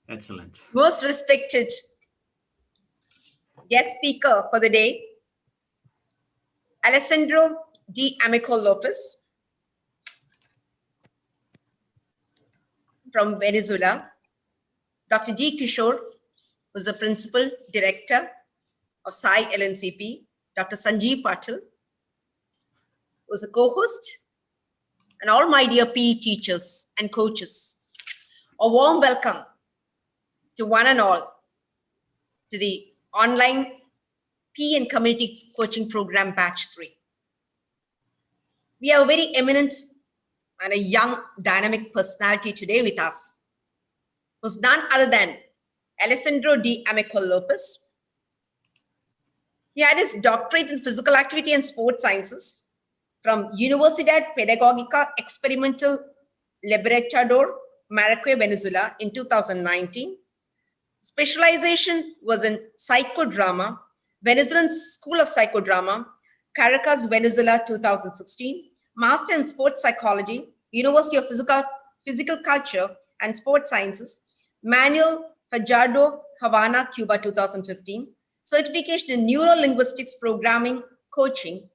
Excellent. Most respected guest speaker for the day, Alessandro D. Amico Lopez from Venezuela. Dr. G. Kishore, who's the Principal Director of Psy LNCP. Dr. Sanjeev Patil, who's a co-host, and all my dear PE teachers and coaches. A warm welcome to one and all to the online PE and Community Coaching Program Batch 3. We have a very eminent and a young dynamic personality today with us, who's none other than Alessandro D. Amico Lopez. He had his doctorate in physical activity and sports sciences from Universidad Pedagógica Experimental Libertador, Maracay, Venezuela in 2019. Specialization was in Psychodrama, Venezuelan School of Psychodrama, Caracas, Venezuela 2016. Master in Sports Psychology, University of Physical Culture and Sports Sciences, Manuel Fajardo, Havana, Cuba 2015. Certification in Neuro-Linguistics Programming Coaching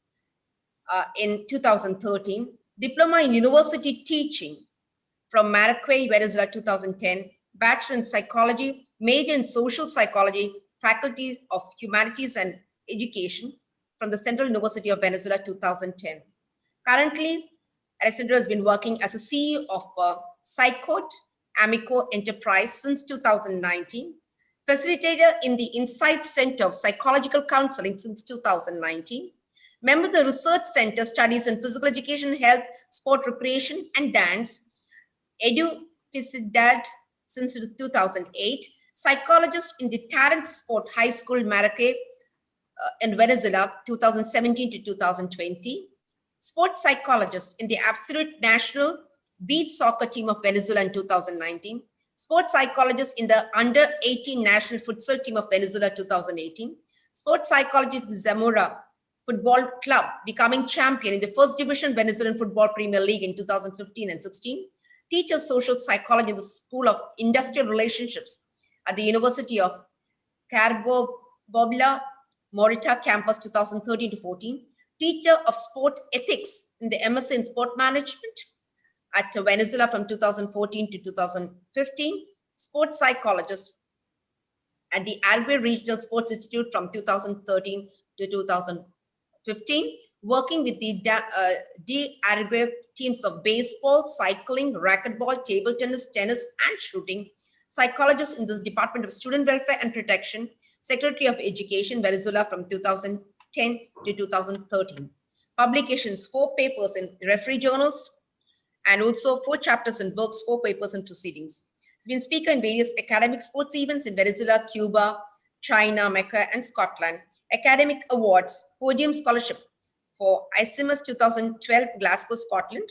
in 2013. Diploma in University Teaching from Maracay, Venezuela 2010. Bachelor in Psychology, major in Social Psychology, Faculty of Humanities and Education from the Central University of Venezuela 2010. Currently, Alessandro has been working as a CEO of Psychod Amico Enterprise since 2019, facilitator in the Insight Center of Psychological Counseling since 2019, member of the Research Center Studies in Physical Education, Health, Sport, Recreation, and Dance, EduFicidad since 2008, psychologist in the Tarrant Sport High School, Maracay, in Venezuela, 2017 to 2020, sports psychologist in the Absolute National Beach Soccer Team of Venezuela in 2019, sports psychologist in the Under-18 National Futsal Team of Venezuela 2018, sports psychologist in the Zamora Football Club, becoming champion in the First Division Venezuelan Football Premier League in 2015 and 16, teacher of social psychology in the School of Industrial Relationships at the University of Carbobla, Morita campus 2013 to 14, teacher of sport ethics in the MSc in Sport Management at Venezuela from 2014 to 2015, sports psychologist at the Argue Regional Sports Institute from 2013 to 2015, working with the Argue teams of baseball, cycling, racquetball, table tennis, tennis, and shooting, psychologist in the Department of Student Welfare and Protection, Secretary of Education, Venezuela from 2010 to 2013. Publications, 4 papers in referee journals, and also 4 chapters in books, 4 papers in proceedings. He's been speaker in various academic sports events in Venezuela, Cuba, China, Mecca, and Scotland. Academic awards, podium scholarship for ICMS 2012, Glasgow, Scotland.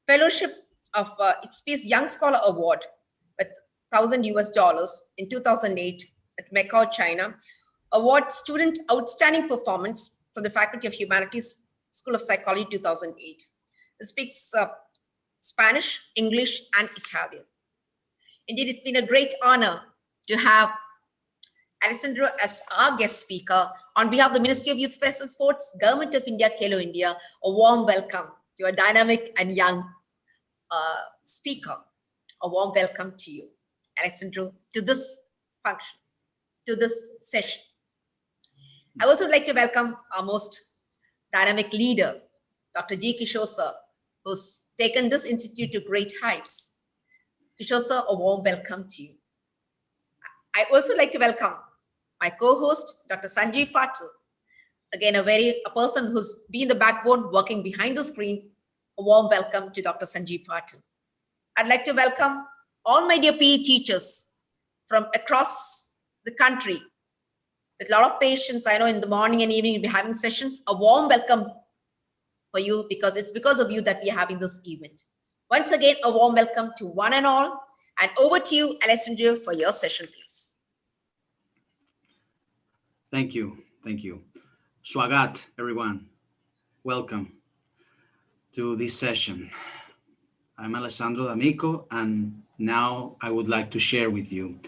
Fellowship of XP's Young Scholar Award with $1,000 in 2008 at Mecca, China. Award Student Outstanding Performance from the Faculty of Humanities, School of Psychology 2008. He speaks Spanish, English, and Italian. Indeed, it's been a great honor to have Alessandro as our guest speaker. On behalf of the Ministry of Youth Affairs and Sports, Government of India, Khelo India, a warm welcome to a dynamic and young speaker. A warm welcome to you, Alessandro, to this function, to this session. I also would like to welcome our most dynamic leader, Dr. G. Kishore sir, who's taken this institute to great heights. Kishore sir, a warm welcome to you. I also like to welcome my co-host, Dr. Sanjeev Patil. Again, a person who's been the backbone working behind the screen. A warm welcome to Dr. Sanjeev Patil. I'd like to welcome all my dear PE teachers from across the country. With a lot of patience, I know in the morning and evening you'll be having sessions. A warm welcome for you, because it's because of you that we are having this event. Once again, a warm welcome to one and all. And over to you, Alessandro, for your session, please. Thank you. Thank you. Swagat, everyone. Welcome to this session. I'm Alessandro D'Amico, and now I would like to share with you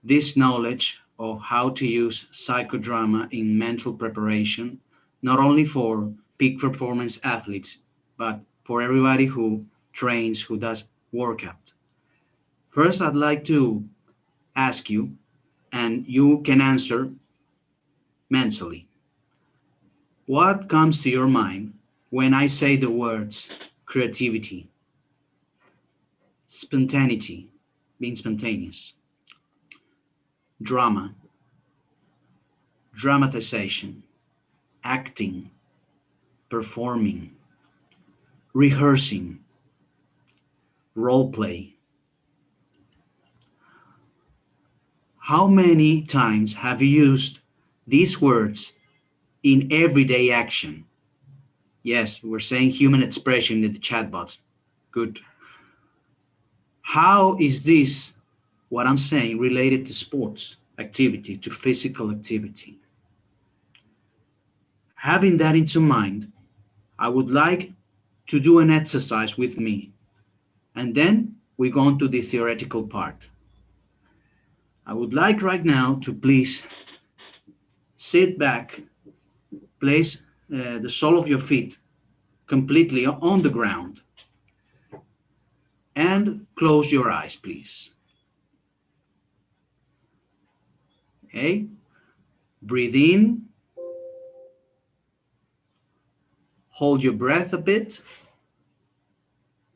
this knowledge of how to use psychodrama in mental preparation, not only for peak performance athletes, but for everybody who trains, who does workout. First, I'd like to ask you, and you can answer mentally. What comes to your mind when I say the words creativity, spontaneity, being spontaneous, drama, dramatization, acting, performing, rehearsing, role play? How many times have you used these words in everyday action? Yes, we're saying human expression in the chatbots. Good. How is this, what I'm saying, related to sports activity, to physical activity? Having that into mind, I would like to do an exercise with me, and then we go on to the theoretical part. I would like right now to please sit back, place the sole of your feet completely on the ground, and close your eyes, please. Okay? Breathe in, hold your breath a bit,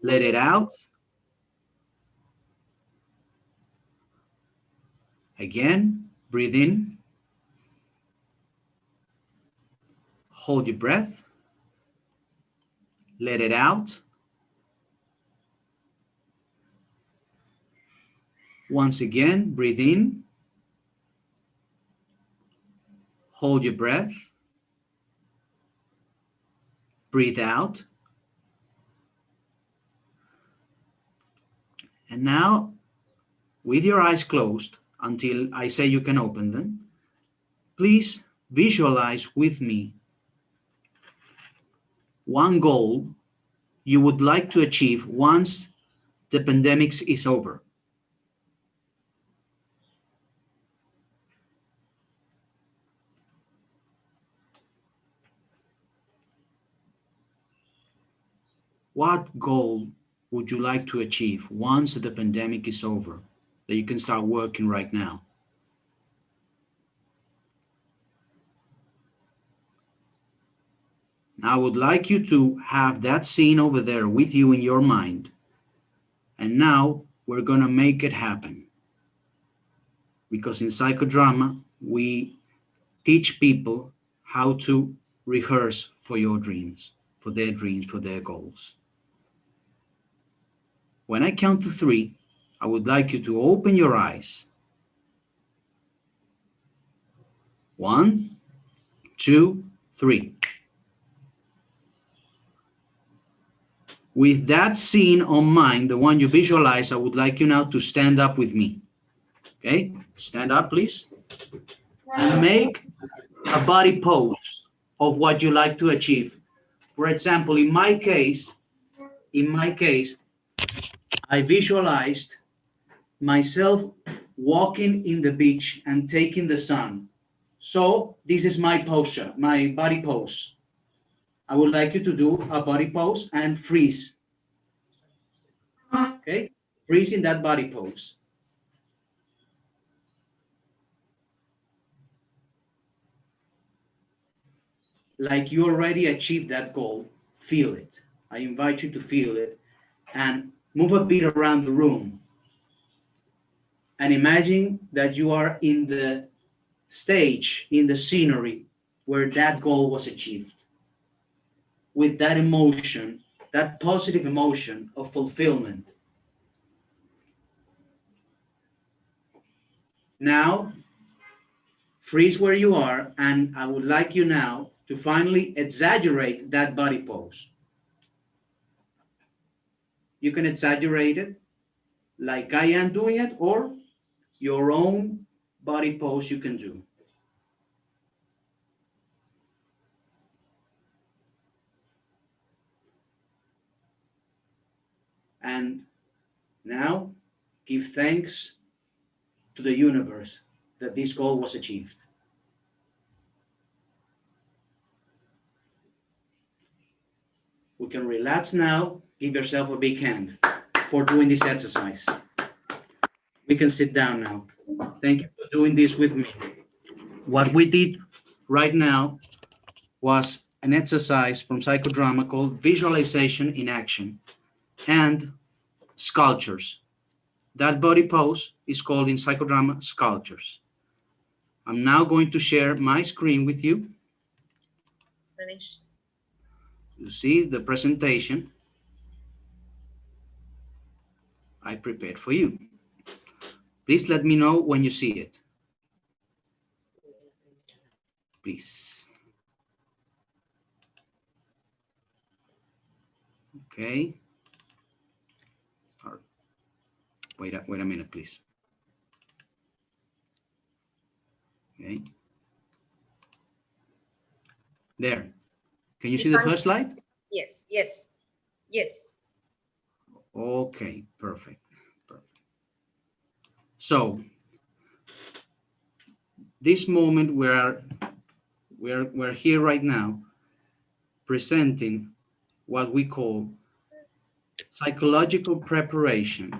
let it out. Again, breathe in, hold your breath, let it out. Once again, breathe in, hold your breath, breathe out. And now, with your eyes closed until I say you can open them, please visualize with me one goal you would like to achieve once the pandemic is over. What goal would you like to achieve once the pandemic is over, that you can start working right now? Now, I would like you to have that scene over there with you in your mind. And now we're going to make it happen. Because in psychodrama, we teach people how to rehearse for your dreams, for their goals. When I count to 3, I would like you to open your eyes. 1, 2, 3. With that scene on mind, the one you visualize, I would like you now to stand up with me. Okay? Stand up, please. And make a body pose of what you like to achieve. For example, in my case, I visualized myself walking in the beach and taking the sun. So this is my posture, my body pose. I would like you to do a body pose and freeze. Okay? Freeze in that body pose. Like you already achieved that goal. Feel it. I invite you to feel it and move a bit around the room. And imagine that you are in the stage, in the scenery where that goal was achieved. With that emotion, that positive emotion of fulfillment. Now, freeze where you are, and I would like you now to finally exaggerate that body pose. You can exaggerate it like I am doing it, or your own body pose you can do. And now give thanks to the universe that this goal was achieved. We can relax now. Give yourself a big hand for doing this exercise. We can sit down now. Thank you for doing this with me. What we did right now was an exercise from Psychodrama called Visualization in Action and Sculptures. That body pose is called in Psychodrama Sculptures. I'm now going to share my screen with you. Ganesh. You see the presentation I prepared for you. Please let me know when you see it. Please. Okay. Wait a minute, please. Okay. There. Can you see the first slide? Yes, yes, yes. Okay, perfect. Perfect. So, this moment we're here right now presenting what we call psychological preparation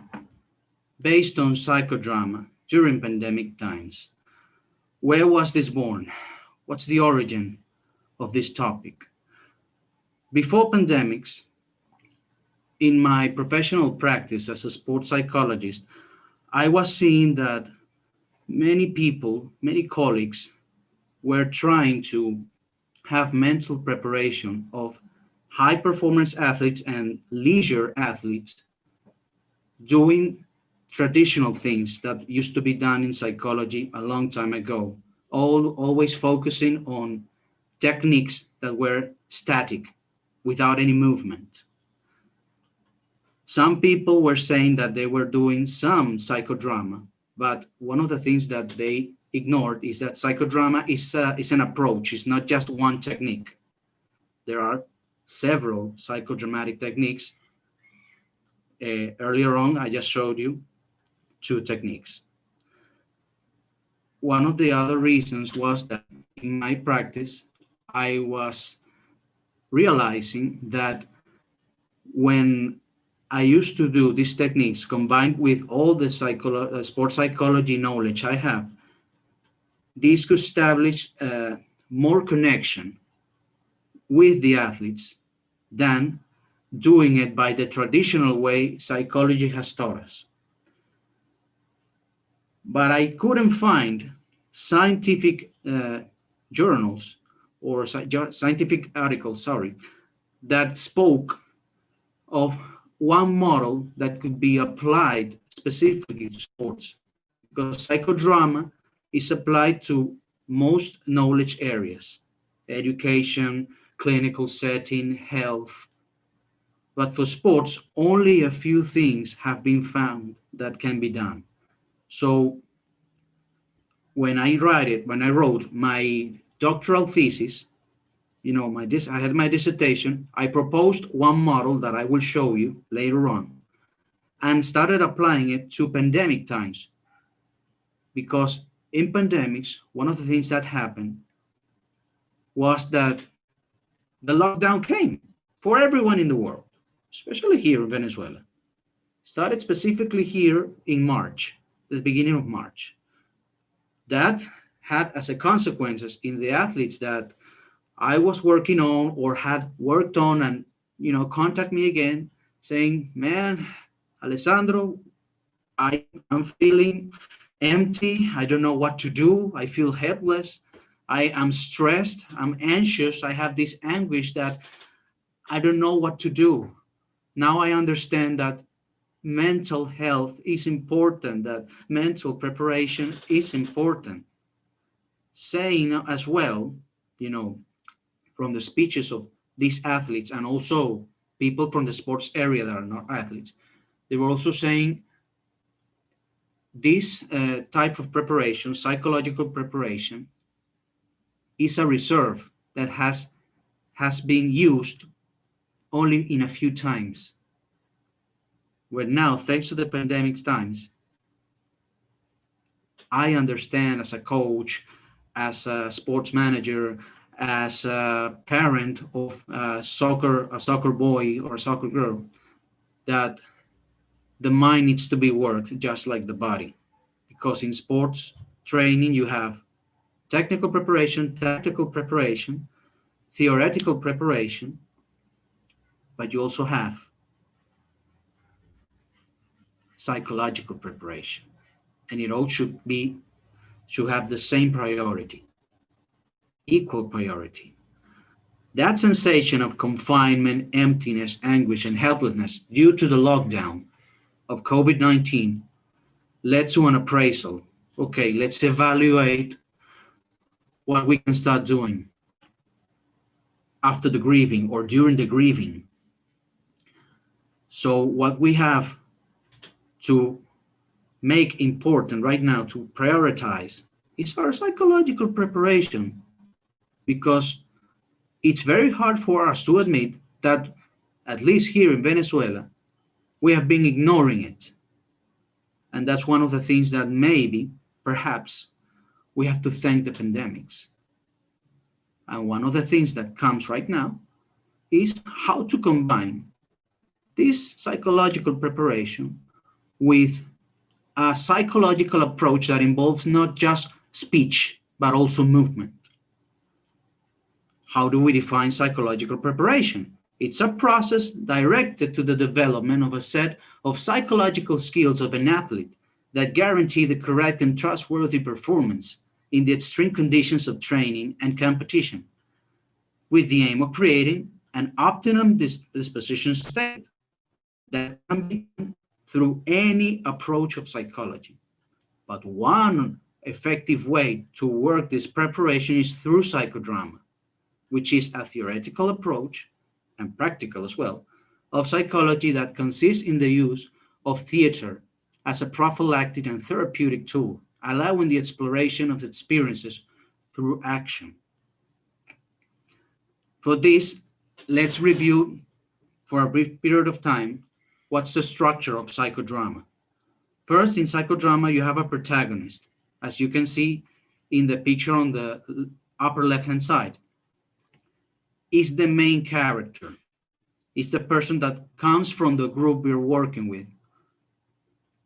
based on psychodrama during pandemic times. Where was this born? What's the origin of this topic? Before pandemics, in my professional practice as a sports psychologist, I was seeing that many people, many colleagues were trying to have mental preparation of high performance athletes and leisure athletes doing traditional things that used to be done in psychology a long time ago, always focusing on techniques that were static without any movement. Some people were saying that they were doing some psychodrama, but one of the things that they ignored is that psychodrama is an approach, it's not just one technique. There are several psychodramatic techniques. Earlier on, I just showed you 2 techniques. One of the other reasons was that in my practice, I was realizing that when I used to do these techniques combined with all the sports psychology knowledge I have, these could establish more connection with the athletes than doing it by the traditional way psychology has taught us. But I couldn't find scientific journals or scientific articles, that spoke of one model that could be applied specifically to sports, because psychodrama is applied to most knowledge areas, education, clinical setting, health. But for sports, only a few things have been found that can be done. So when I wrote my doctoral thesis, I had my dissertation, I proposed one model that I will show you later on and started applying it to pandemic times. Because in pandemics, one of the things that happened was that the lockdown came for everyone in the world, especially here in Venezuela. Started specifically here in March, the beginning of March. That had as a consequences in the athletes that I was working on or had worked on and, contact me again saying, man, Alessandro, I'm feeling empty. I don't know what to do. I feel helpless. I am stressed. I'm anxious. I have this anguish that I don't know what to do. Now I understand that mental health is important, that mental preparation is important. Saying as well, from the speeches of these athletes and also people from the sports area that are not athletes, they were also saying this type of preparation, psychological preparation, is a reserve that has been used only in a few times. where now, thanks to the pandemic times, I understand as a coach, as a sports manager, as a parent of a soccer boy or a soccer girl, that the mind needs to be worked just like the body. Because in sports training, you have technical preparation, tactical preparation, theoretical preparation, but you also have psychological preparation. And it all should have the same priority, equal priority. That sensation of confinement, emptiness, anguish, and helplessness due to the lockdown of COVID-19 led to an appraisal. Okay, let's evaluate what we can start doing after the grieving or during the grieving. So what we have to make important right now to prioritize is our psychological preparation, because it's very hard for us to admit that, at least here in Venezuela, we have been ignoring it. And that's one of the things that maybe, perhaps, we have to thank the pandemics. And one of the things that comes right now is how to combine this psychological preparation with a psychological approach that involves not just speech, but also movement. How do we define psychological preparation? It's a process directed to the development of a set of psychological skills of an athlete that guarantee the correct and trustworthy performance in the extreme conditions of training and competition, with the aim of creating an optimum disposition state that can be done through any approach of psychology. But one effective way to work this preparation is through psychodrama, which is a theoretical approach, and practical as well, of psychology that consists in the use of theater as a prophylactic and therapeutic tool, allowing the exploration of experiences through action. For this, let's review for a brief period of time what's the structure of psychodrama. First, in psychodrama, you have a protagonist, as you can see in the picture on the upper left-hand side. Is the main character. Is the person that comes from the group we're working with,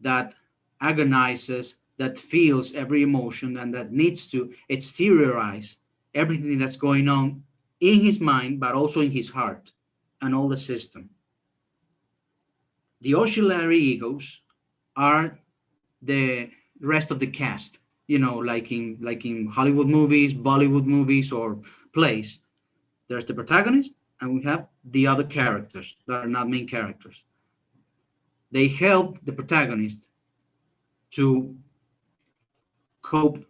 that agonizes, that feels every emotion, and that needs to exteriorize everything that's going on in his mind, but also in his heart and all the system. The auxiliary egos are the rest of the cast, like in Hollywood movies, Bollywood movies, or plays. There's the protagonist, and we have the other characters that are not main characters. They help the protagonist to cope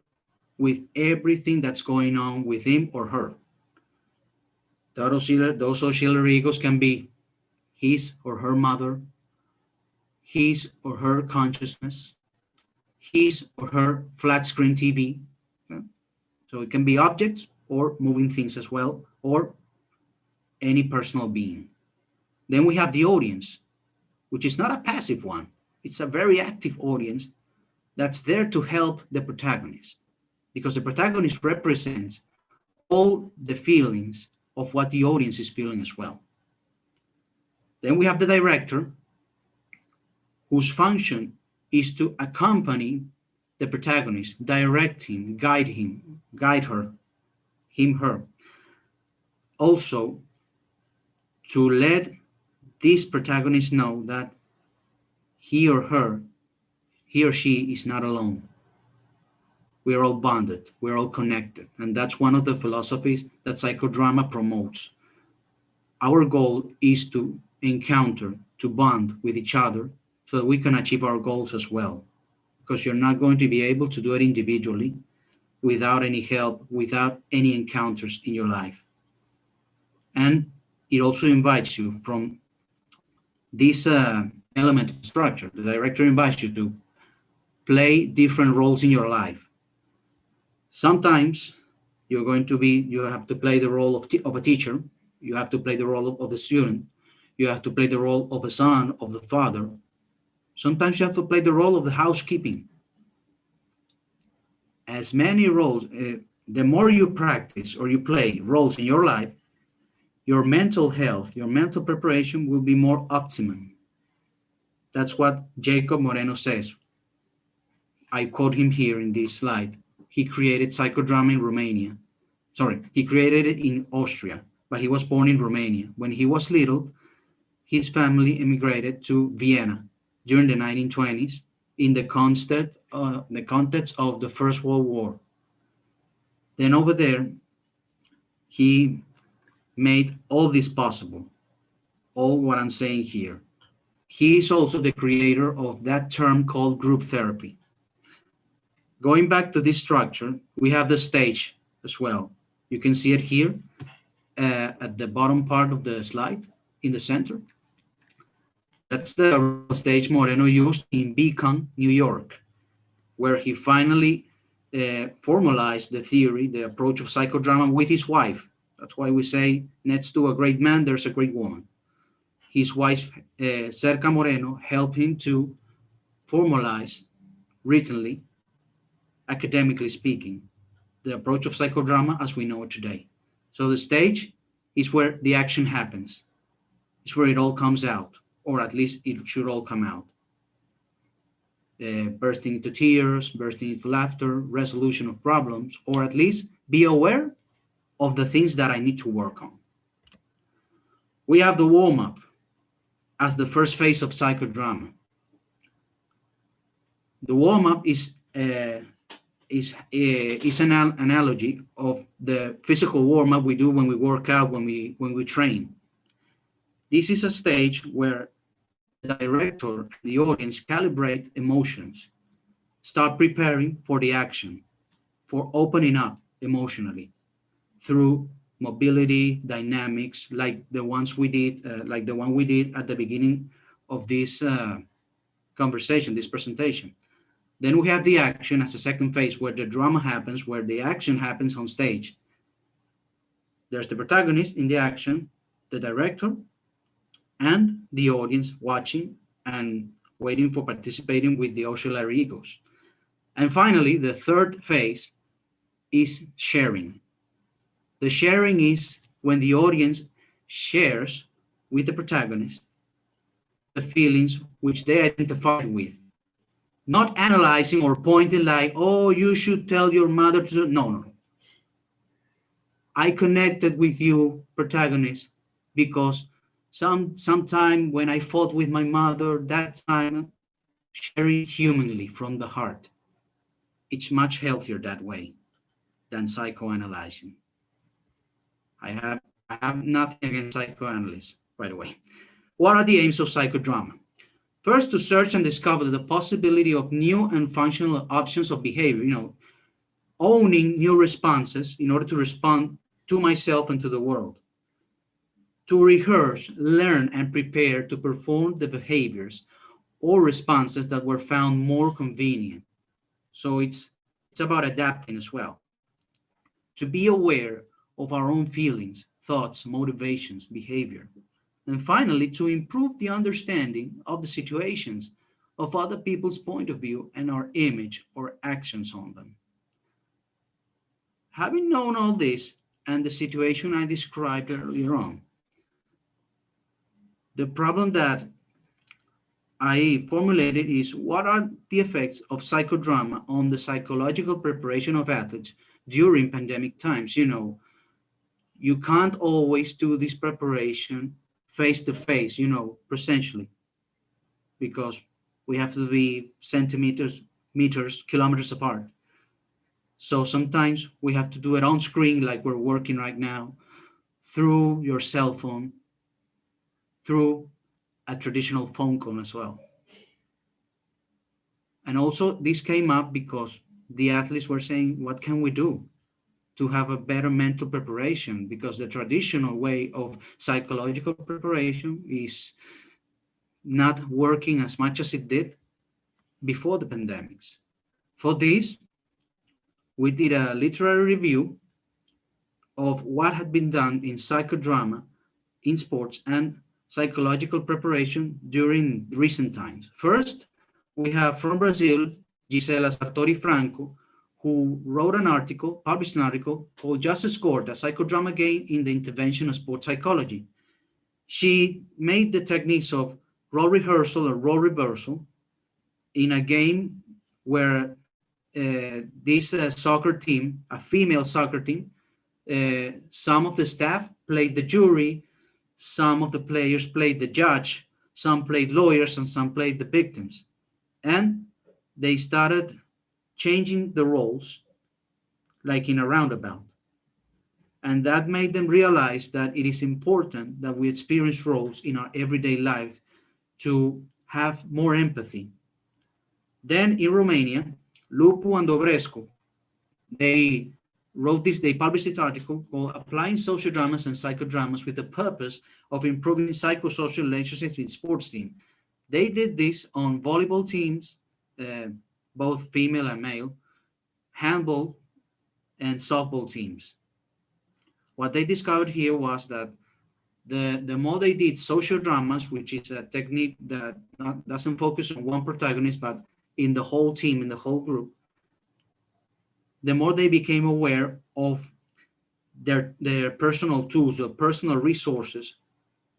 with everything that's going on with him or her. Those auxiliary egos can be his or her mother, his or her consciousness, his or her flat screen TV. Okay? So it can be objects or moving things as well, or any personal being. Then we have the audience, which is not a passive one. It's a very active audience that's there to help the protagonist, because the protagonist represents all the feelings of what the audience is feeling as well. Then we have the director, whose function is to accompany the protagonist, direct him, guide her, her. Also, to let this protagonist know that he or she is not alone. We're all bonded, we're all connected. And that's one of the philosophies that psychodrama promotes. Our goal is to encounter, to bond with each other so that we can achieve our goals as well. Because you're not going to be able to do it individually without any help, without any encounters in your life. And it also invites you from this element of structure. The director invites you to play different roles in your life. Sometimes you have to play the role of a teacher. You have to play the role of the student. You have to play the role of a son, of the father, Sometimes you have to play the role of the housekeeping. As many roles, the more you practice or you play roles in your life, your mental health, your mental preparation will be more optimum. That's what Jacob Moreno says. I quote him here in this slide. He created psychodrama in Romania. Sorry, he created it in Austria, but he was born in Romania. When he was little, his family immigrated to Vienna during the 1920s in the context of the First World War. Then over there, he made all this possible, all what I'm saying here. He is also the creator of that term called group therapy. Going back to this structure, we have the stage as well. You can see it here at the bottom part of the slide in the center. That's the stage Moreno used in Beacon, New York, where he finally formalized the theory, the approach of psychodrama with his wife. That's why we say, next to a great man, there's a great woman. His wife, Cerca Moreno, helped him to formalize, writtenly, academically speaking, the approach of psychodrama as we know it today. So the stage is where the action happens. It's where it all comes out, or at least it should all come out. Bursting into tears, bursting into laughter, resolution of problems, or at least be aware of the things that I need to work on. We have the warm-up as the first phase of psychodrama. The warm-up is an analogy of the physical warm-up we do when we work out, when we train. This is a stage where the director and the audience calibrate emotions, start preparing for the action, for opening up emotionally through mobility dynamics, like the ones we did, like the one we did at the beginning of this conversation, this presentation. Then we have the action as a second phase, where the drama happens, where the action happens on stage. There's the protagonist in the action, the director, and the audience watching and waiting for participating with the auxiliary egos. And finally, the third phase is sharing. The sharing is when the audience shares with the protagonist the feelings which they identified with. Not analyzing or pointing like, oh, you should tell your mother to. No. I connected with you, protagonist, because sometime when I fought with my mother, that time, sharing humanly from the heart. It's much healthier that way than psychoanalyzing. I have nothing against psychoanalysts, by the way. What are the aims of psychodrama? First, to search and discover the possibility of new and functional options of behavior, owning new responses in order to respond to myself and to the world. To rehearse, learn, and prepare to perform the behaviors or responses that were found more convenient. So it's about adapting as well. To be aware of our own feelings, thoughts, motivations, behavior. And finally, to improve the understanding of the situations of other people's point of view and our image or actions on them. Having known all this and the situation I described earlier on, the problem that I formulated is, what are the effects of psychodrama on the psychological preparation of athletes during pandemic times? You can't always do this preparation face to face, presentially, because we have to be centimeters, meters, kilometers apart. So sometimes we have to do it on screen, like we're working right now, through your cell phone, through a traditional phone call as well. And also this came up because the athletes were saying, what can we do to have a better mental preparation? Because the traditional way of psychological preparation is not working as much as it did before the pandemics. For this, we did a literary review of what had been done in psychodrama, in sports, and psychological preparation during recent times. First, We have from Brazil, Gisela Sartori Franco, who wrote an article, published an article called Just Scored, a psychodrama game in the intervention of sports psychology. She made the techniques of role rehearsal or role reversal in a game where this soccer team, a female soccer team, some of the staff played the jury, some of the players played the judge, some played lawyers, and some played the victims. And they started changing the roles like in a roundabout. And that made them realize that it is important that we experience roles in our everyday life to have more empathy. Then in Romania, Lupu and Dobrescu, they they published this article called Applying Social Dramas and Psychodramas with the Purpose of Improving Psychosocial Relationships with Sports Teams. They did this on volleyball teams, both female and male, handball, and softball teams. What they discovered here was that the more they did social dramas, which is a technique that doesn't focus on one protagonist, but in the whole team, in the whole group, the more they became aware of their personal tools or personal resources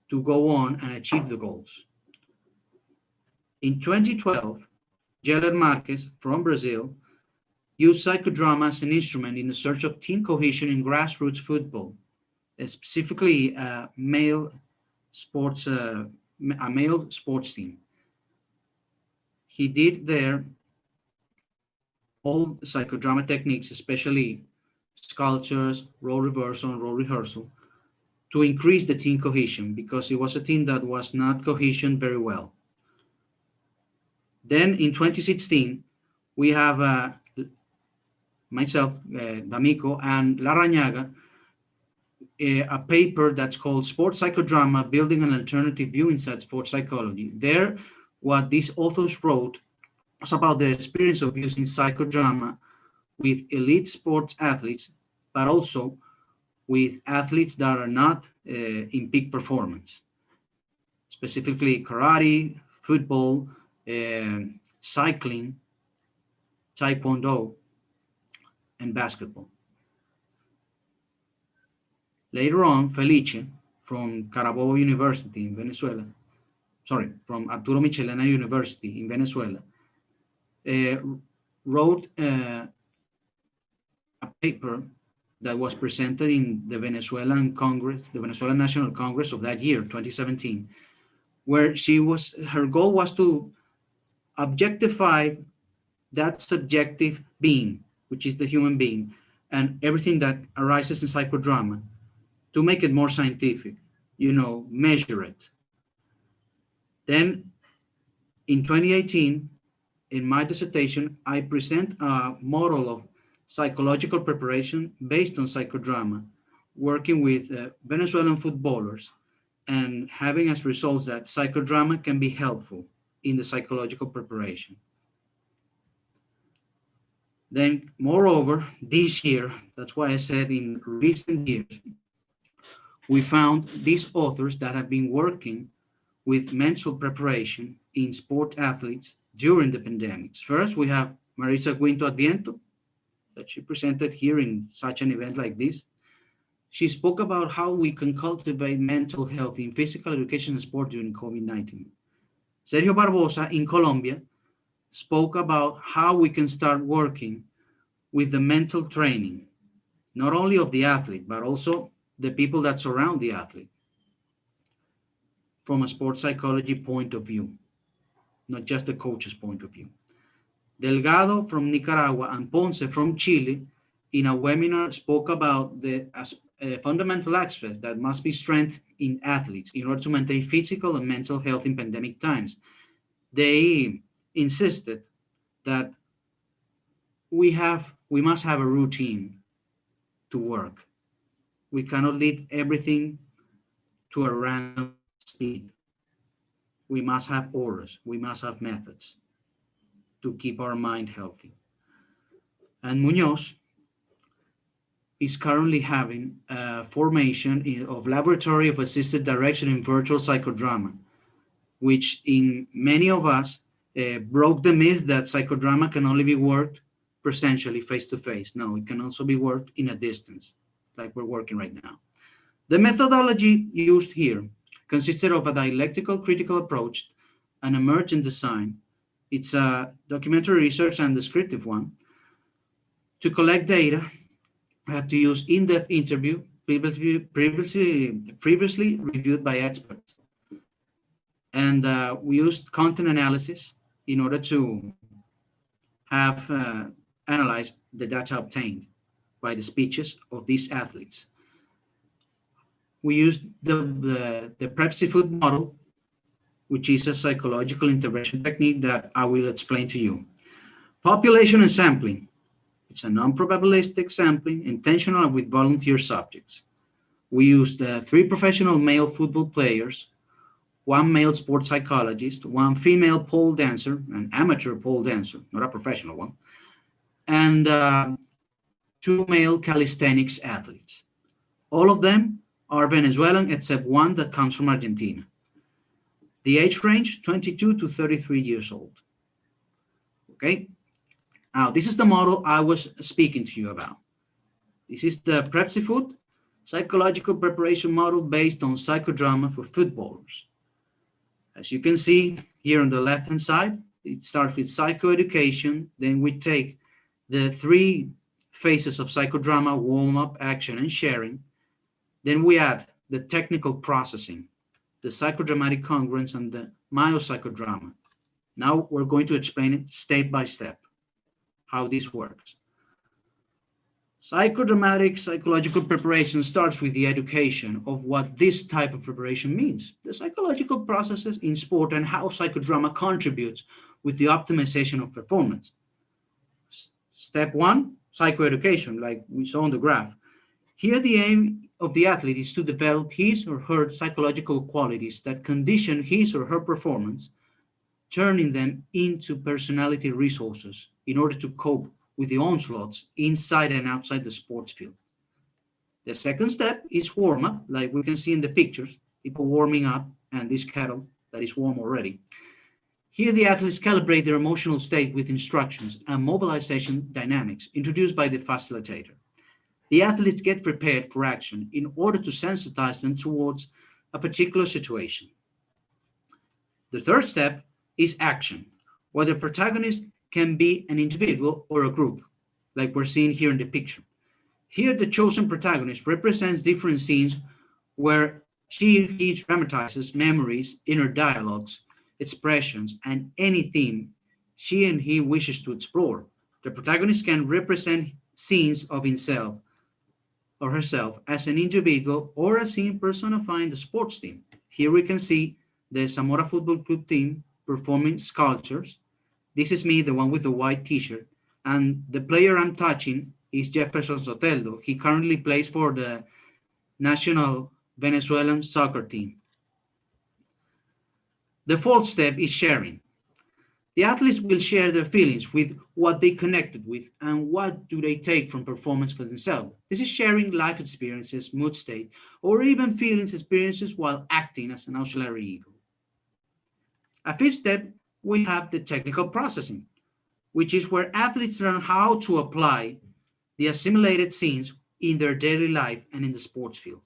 to go on and achieve the goals. In 2012, Geller Marquez from Brazil used psychodrama as an instrument in the search of team cohesion in grassroots football, specifically a male sports team. He did there all psychodrama techniques, especially sculptures, role reversal, and role rehearsal, to increase the team cohesion because it was a team that was not cohesion very well. Then in 2016, we have myself, D'Amico, and Larrañaga, a paper that's called Sports Psychodrama, Building an Alternative View Inside Sports Psychology. There, what these authors wrote was about the experience of using psychodrama with elite sports athletes, but also with athletes that are not in peak performance, specifically karate, football, cycling, taekwondo, and basketball. Later on, Felice from Carabobo University in Venezuela, from Arturo Michelena University in Venezuela, wrote a paper that was presented in the Venezuelan Congress, the Venezuelan National Congress of that year, 2017, where her goal was to objectify that subjective being, which is the human being, and everything that arises in psychodrama, to make it more scientific, measure it. Then in 2018, in my dissertation, I present a model of psychological preparation based on psychodrama, working with Venezuelan footballers and having as results that psychodrama can be helpful in the psychological preparation. Then, moreover, this year, that's why I said in recent years, we found these authors that have been working with mental preparation in sport athletes during the pandemics. First, we have Marisa Guinto Adviento, that she presented here in such an event like this. She spoke about how we can cultivate mental health in physical education and sport during COVID-19. Sergio Barbosa in Colombia spoke about how we can start working with the mental training, not only of the athlete, but also the people that surround the athlete from a sports psychology point of view, not just the coach's point of view. Delgado from Nicaragua and Ponce from Chile in a webinar spoke about the fundamental aspects that must be strengthened in athletes in order to maintain physical and mental health in pandemic times. They insisted that we must have a routine to work. We cannot lead everything to a random speed. We must have orders. We must have methods to keep our mind healthy. And Munoz is currently having a formation of laboratory of assisted direction in virtual psychodrama, which in many of us broke the myth that psychodrama can only be worked presentially, face to face. No, it can also be worked in a distance, like we're working right now. The methodology used here consisted of a dialectical critical approach, an emergent design. It's a documentary research and descriptive one. To collect data, we had to use in-depth interview previously reviewed by experts. And we used content analysis in order to have analyzed the data obtained by the speeches of these athletes. We used the Prep-Food model, which is a psychological intervention technique that I will explain to you. Population and sampling. It's a non-probabilistic sampling, intentional with volunteer subjects. We used 3 professional male football players, 1 male sports psychologist, 1 female pole dancer, an amateur pole dancer, not a professional one, and 2 male calisthenics athletes. All of them are Venezuelan except 1 that comes from Argentina. The age range, 22 to 33 years old. Okay? Now, this is the model I was speaking to you about. This is the Prep-Food psychological preparation model based on psychodrama for footballers. As you can see here on the left-hand side, it starts with psychoeducation. Then we take the 3 phases of psychodrama, warm-up, action, and sharing. Then we add the technical processing, the psychodramatic congruence, and the myopsychodrama. Now we're going to explain it step by step, how this works. Psychodramatic psychological preparation starts with the education of what this type of preparation means, the psychological processes in sport, and how psychodrama contributes with the optimization of performance. Step 1, psychoeducation, like we saw on the graph. Here, the aim of the athlete is to develop his or her psychological qualities that condition his or her performance, turning them into personality resources in order to cope with the onslaughts inside and outside the sports field. The second step is warm-up, like we can see in the pictures, people warming up, and this kettle that is warm already. Here, the athletes calibrate their emotional state with instructions and mobilization dynamics introduced by the facilitator. The athletes get prepared for action in order to sensitize them towards a particular situation. The third step is action, where the protagonist can be an individual or a group, like we're seeing here in the picture. Here, the chosen protagonist represents different scenes where she or he dramatizes memories, inner dialogues, expressions, and any theme she and he wishes to explore. The protagonist can represent scenes of himself or herself as an individual or a scene personifying the sports team. Here we can see the Zamora Football Club team performing sculptures. This is me, the one with the white t-shirt, and the player I'm touching is Jefferson Soteldo. He currently plays for the national Venezuelan soccer team. The fourth step is sharing. The athletes will share their feelings with what they connected with and what do they take from performance for themselves. This is sharing life experiences, mood state, or even feelings experiences while acting as an auxiliary ego. A fifth step, we have the technical processing, which is where athletes learn how to apply the assimilated scenes in their daily life and in the sports field.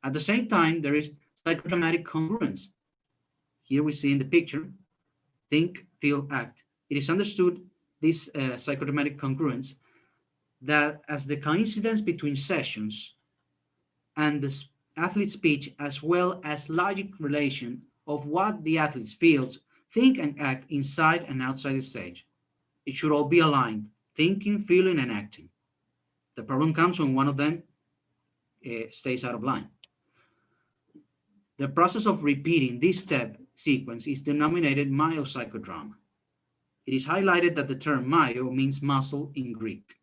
At the same time, there is psychodramatic congruence. Here we see in the picture, think, feel, act. It is understood, this psychodramatic congruence, that as the coincidence between sessions and the athlete's speech, as well as logic relation of what the athlete feels, think, and act inside and outside the stage. It should all be aligned, thinking, feeling, and acting. The problem comes when one of them stays out of line. The process of repeating this step sequence is denominated myopsychodrama. It is highlighted that the term myo means muscle in Greek.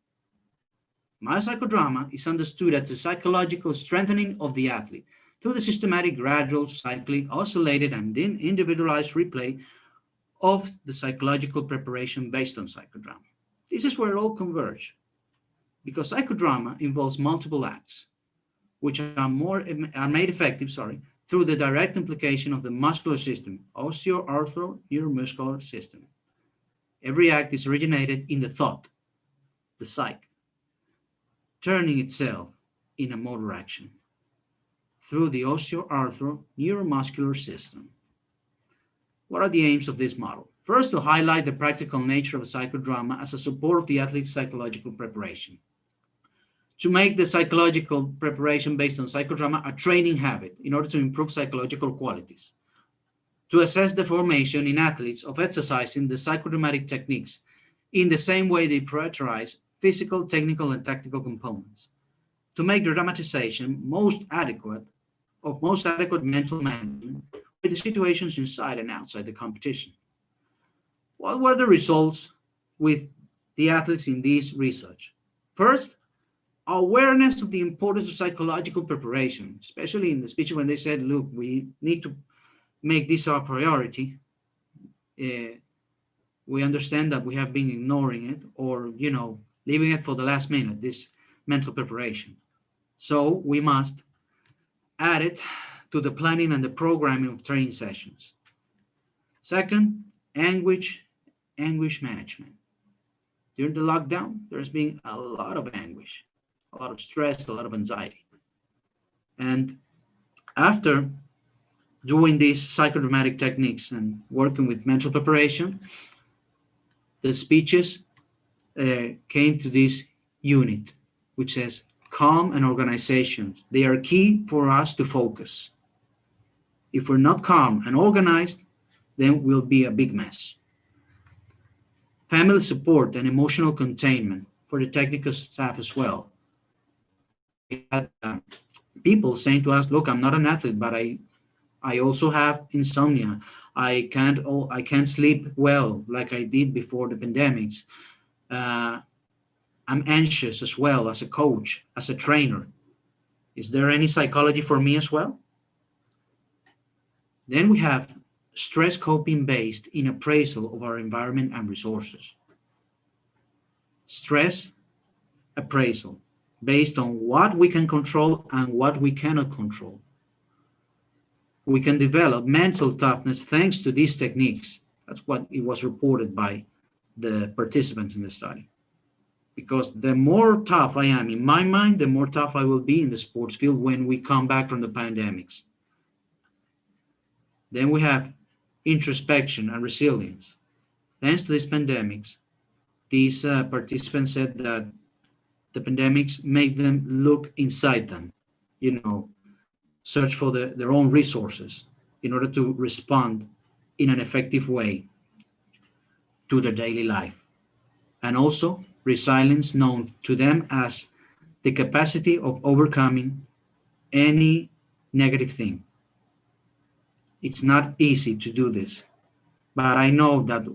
Myopsychodrama is understood as the psychological strengthening of the athlete through the systematic, gradual, cyclic, oscillated, and individualized replay of the psychological preparation based on psychodrama. This is where it all converges, because psychodrama involves multiple acts, which are made effective through the direct implication of the muscular system, osteoarthro-neuromuscular system. Every act is originated in the thought, the psyche, turning itself in a motor action through the osteoarthro-neuromuscular system. What are the aims of this model? First, to highlight the practical nature of psychodrama as a support of the athlete's psychological preparation. To make the psychological preparation based on psychodrama a training habit in order to improve psychological qualities. To assess the formation in athletes of exercising the psychodramatic techniques in the same way they prioritize physical, technical, and tactical components. To make the dramatization most adequate mental management with the situations inside and outside the competition. What were the results with the athletes in this research? First, awareness of the importance of psychological preparation, especially in the speech when they said, look, we need to make this our priority. We understand that we have been ignoring it or, leaving it for the last minute, this mental preparation. So we must add it to the planning and the programming of training sessions. Second, anguish management. During the lockdown, there's been a lot of anguish, a lot of stress, a lot of anxiety. And after doing these psychodramatic techniques and working with mental preparation, the speeches came to this unit, which says calm and organization. They are key for us to focus. If we're not calm and organized, then we'll be a big mess. Family support and emotional containment for the technical staff as well. We had people saying to us, look, I'm not an athlete, but I also have insomnia. I can't sleep well like I did before the pandemics. I'm anxious as well as a coach, as a trainer. Is there any psychology for me as well? Then we have stress coping based in appraisal of our environment and resources. Stress appraisal based on what we can control and what we cannot control. We can develop mental toughness thanks to these techniques. That's what it was reported by the participants in the study. Because the more tough I am in my mind, the more tough I will be in the sports field when we come back from the pandemics. Then we have introspection and resilience. Thanks to these pandemics, these participants said that the pandemics made them look inside them, search for their own resources in order to respond in an effective way to their daily life. And also resilience, known to them as the capacity of overcoming any negative thing. It's not easy to do this, but I know that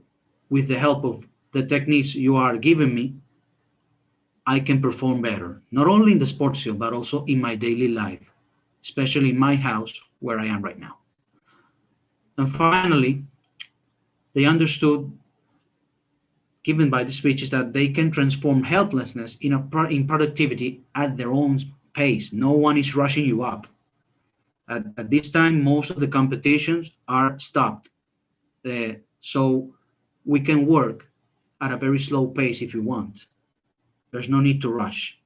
with the help of the techniques you are giving me, I can perform better, not only in the sports field, but also in my daily life, especially in my house where I am right now. And finally, they understood, given by the speeches, that they can transform helplessness in productivity at their own pace. No one is rushing you up. At this time, most of the competitions are stopped. So we can work at a very slow pace if you want. There's no need to rush.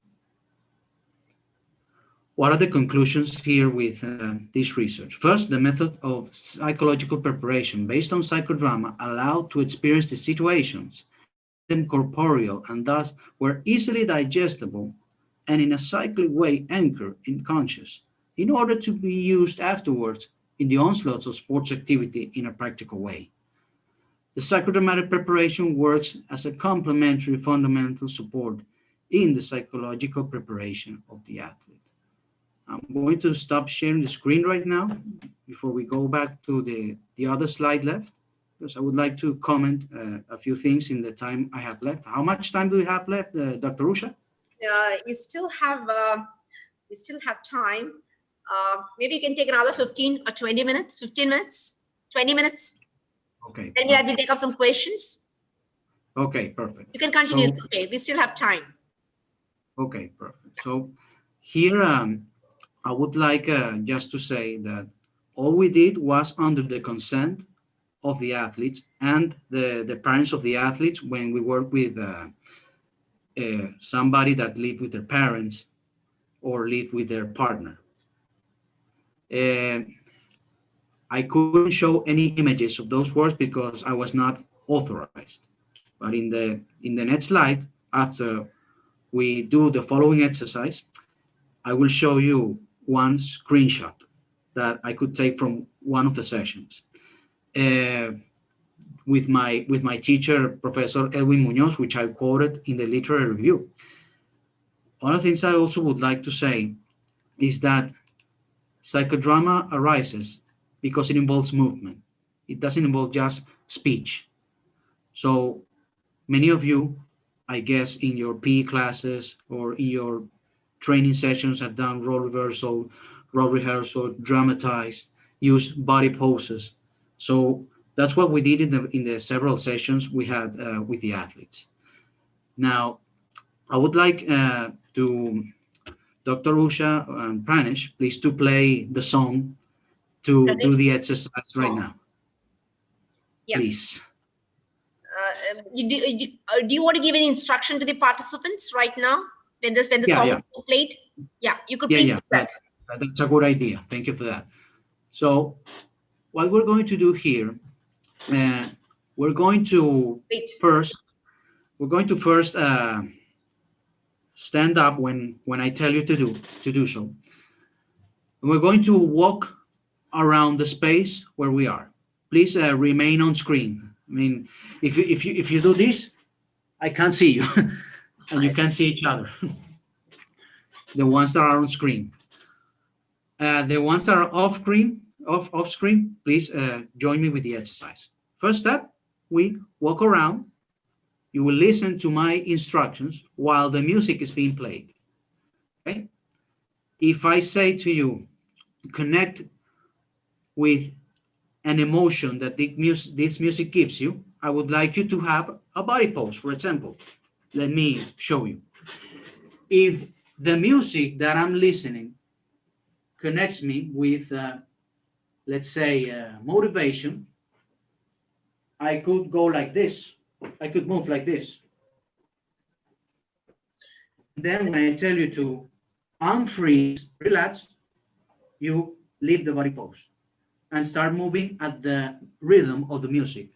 What are the conclusions here with this research? First, the method of psychological preparation based on psychodrama allowed to experience the situations, them corporeal, and thus were easily digestible and in a cyclic way anchored in conscious, in order to be used afterwards in the onslaughts of sports activity in a practical way. The psychodramatic preparation works as a complementary fundamental support in the psychological preparation of the athlete. I'm going to stop sharing the screen right now before we go back to the other slide left, because I would like to comment a few things in the time I have left. How much time do we have left, Dr. Rusha? We still have time. Maybe you can take another 15 or 20 minutes, 15 minutes, 20 minutes. Okay. Then you have to take up some questions. Okay, perfect. You can continue. So, okay, we still have time. Okay, perfect. So here I would like just to say that All we did was under the consent of the athletes and the parents of the athletes when we work with somebody that live with their parents or live with their partner. Uh, I couldn't show any images of those words because I was not authorized. But in the next slide, after we do the following exercise, I will show you one screenshot that I could take from one of the sessions with my teacher, Professor Edwin Munoz, which I quoted in the literary review. One of the things I also would like to say is that psychodrama arises because it involves movement. It doesn't involve just speech. So many of you, I guess, in your PE classes or in your training sessions have done role rehearsal, dramatized, used body poses. So that's what we did in the several sessions we had with the athletes. Now, I would like to Dr. Usha and Pranesh, please to play the song to do the exercise right now. Yeah. Please. Do you want to give any instruction to the participants right now when the song is played? Yeah, you could please do that. That's a good idea. Thank you for that. So what we're going to do here, we're going to first stand up when I tell you to do so. And we're going to walk around the space where we are. Please remain on screen. I mean, if you do this, I can't see you, and you can't see each other. The ones that are on screen. The ones that are off screen, please join me with the exercise. First step, we walk around. You will listen to my instructions while the music is being played. Okay? If I say to you, connect with an emotion that this music gives you, I would like you to have a body pose, for example. Let me show you. If the music that I'm listening connects me with, let's say, motivation, I could go like this. I could move like this. Then when I tell you to unfreeze, relax, you leave the body pose and start moving at the rhythm of the music.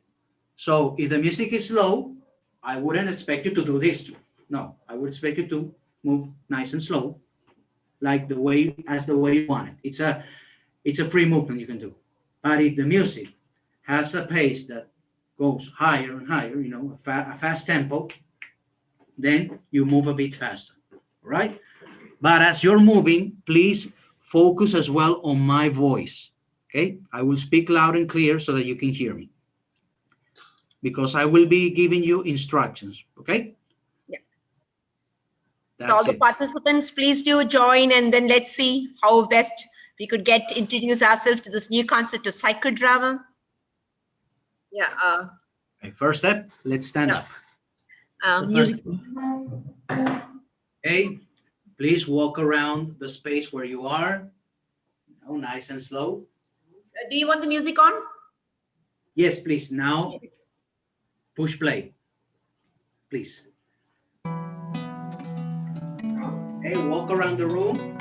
So if the music is slow, I wouldn't expect you to do this. No, I would expect you to move nice and slow, like the way you want it. It's a free movement you can do. But if the music has a pace that goes higher and higher, a fast tempo, then you move a bit faster, right? But as you're moving, please focus as well on my voice, okay? I will speak loud and clear so that you can hear me, because I will be giving you instructions, okay? Yeah. That's so all the it. participants, please do join, and then let's see how best we could introduce ourselves to this new concept of psychodrama. Yeah. Okay, first step, let's stand up. Music. Okay, please walk around the space where you are. Nice and slow. Do you want the music on? Yes, please. Now, push play, please. Okay, walk around the room.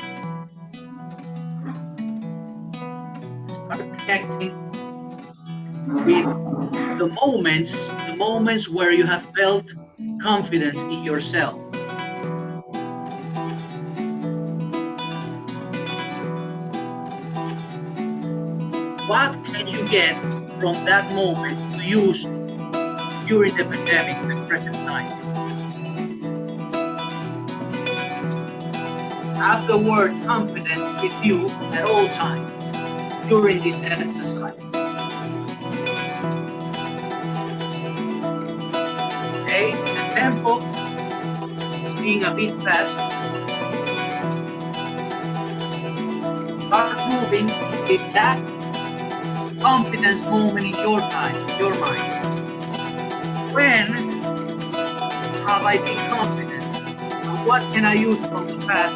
Start connecting with the moments where you have felt confidence in yourself. What can you get from that moment to use during the pandemic and present time? Have the word confidence with you at all times during this exercise. Okay, the tempo is being a bit fast. Start moving with that confidence moment in your mind. When have I been confident? And what can I use from the past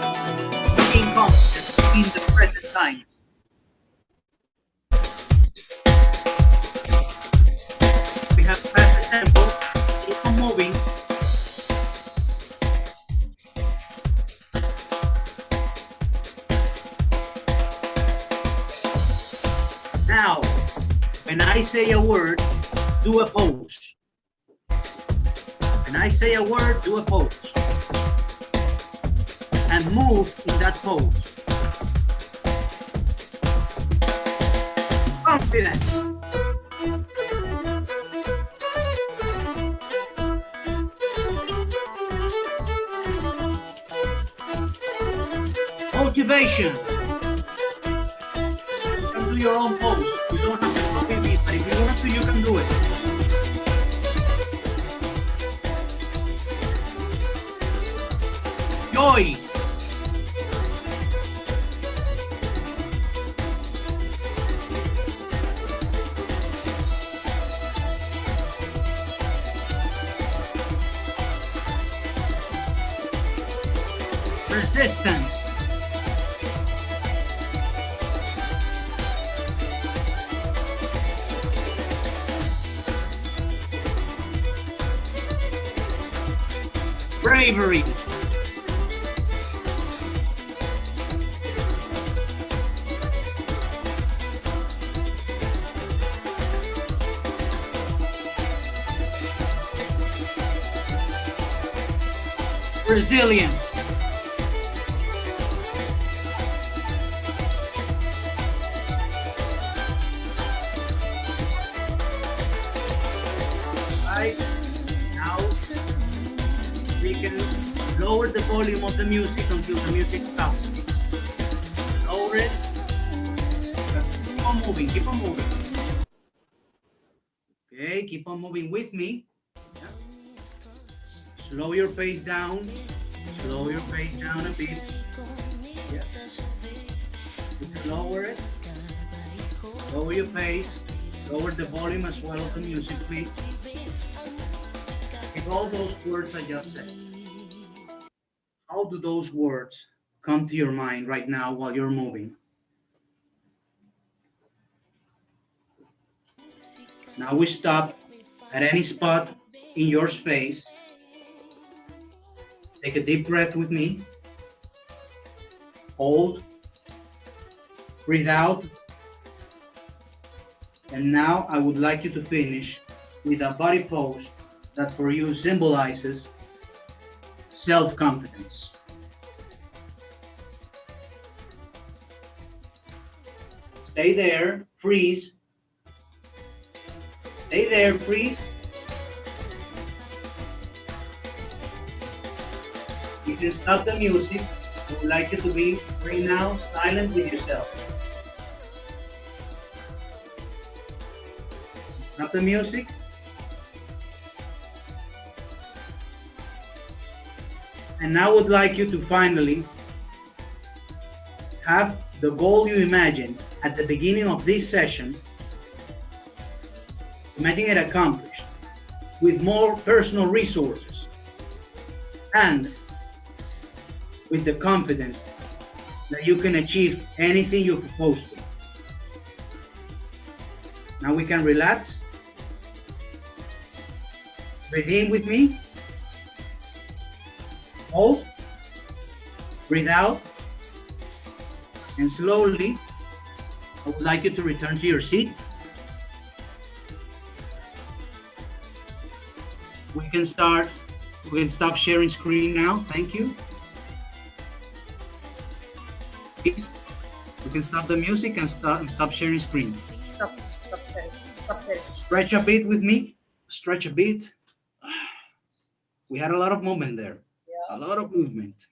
to be confident in the present time? have fast tempo. Keep on moving. Now, when I say a word, do a pose. When I say a word, do a pose. And move in that pose. Confidence. Motivation. You can do your own pose. You don't have to copy me, but if you want to, you can do it. Joy. Resistance. Bravery. Resilience. Right now, we can lower the volume of the music until the music stops. Lower it. Keep on moving, keep on moving. Okay, keep on moving with me. Yeah. Slow your pace down. Slow your pace down a bit. Yeah. You can lower it. Lower your pace. Lower the volume as well of the music, please. If all those words I just said, how do those words come to your mind right now while you're moving? Now we stop at any spot in your space. Take a deep breath with me. Hold. Breathe out. And now I would like you to finish with a body pose that for you symbolizes self-confidence. Stay there, freeze. Stay there, freeze. You can stop the music. I would like you to be right now silent with yourself. Stop the music. And now I would like you to finally have the goal you imagined at the beginning of this session. Imagine it accomplished with more personal resources and with the confidence that you can achieve anything you propose to. Now we can relax. Breathe in with me. Hold. Breathe out. And slowly, I would like you to return to your seat. We can stop sharing screen now. Thank you. Please, we can stop the music and stop sharing screen. Stop there. Stretch a bit with me. Stretch a bit. We had a lot of movement there. Yeah. A lot of movement.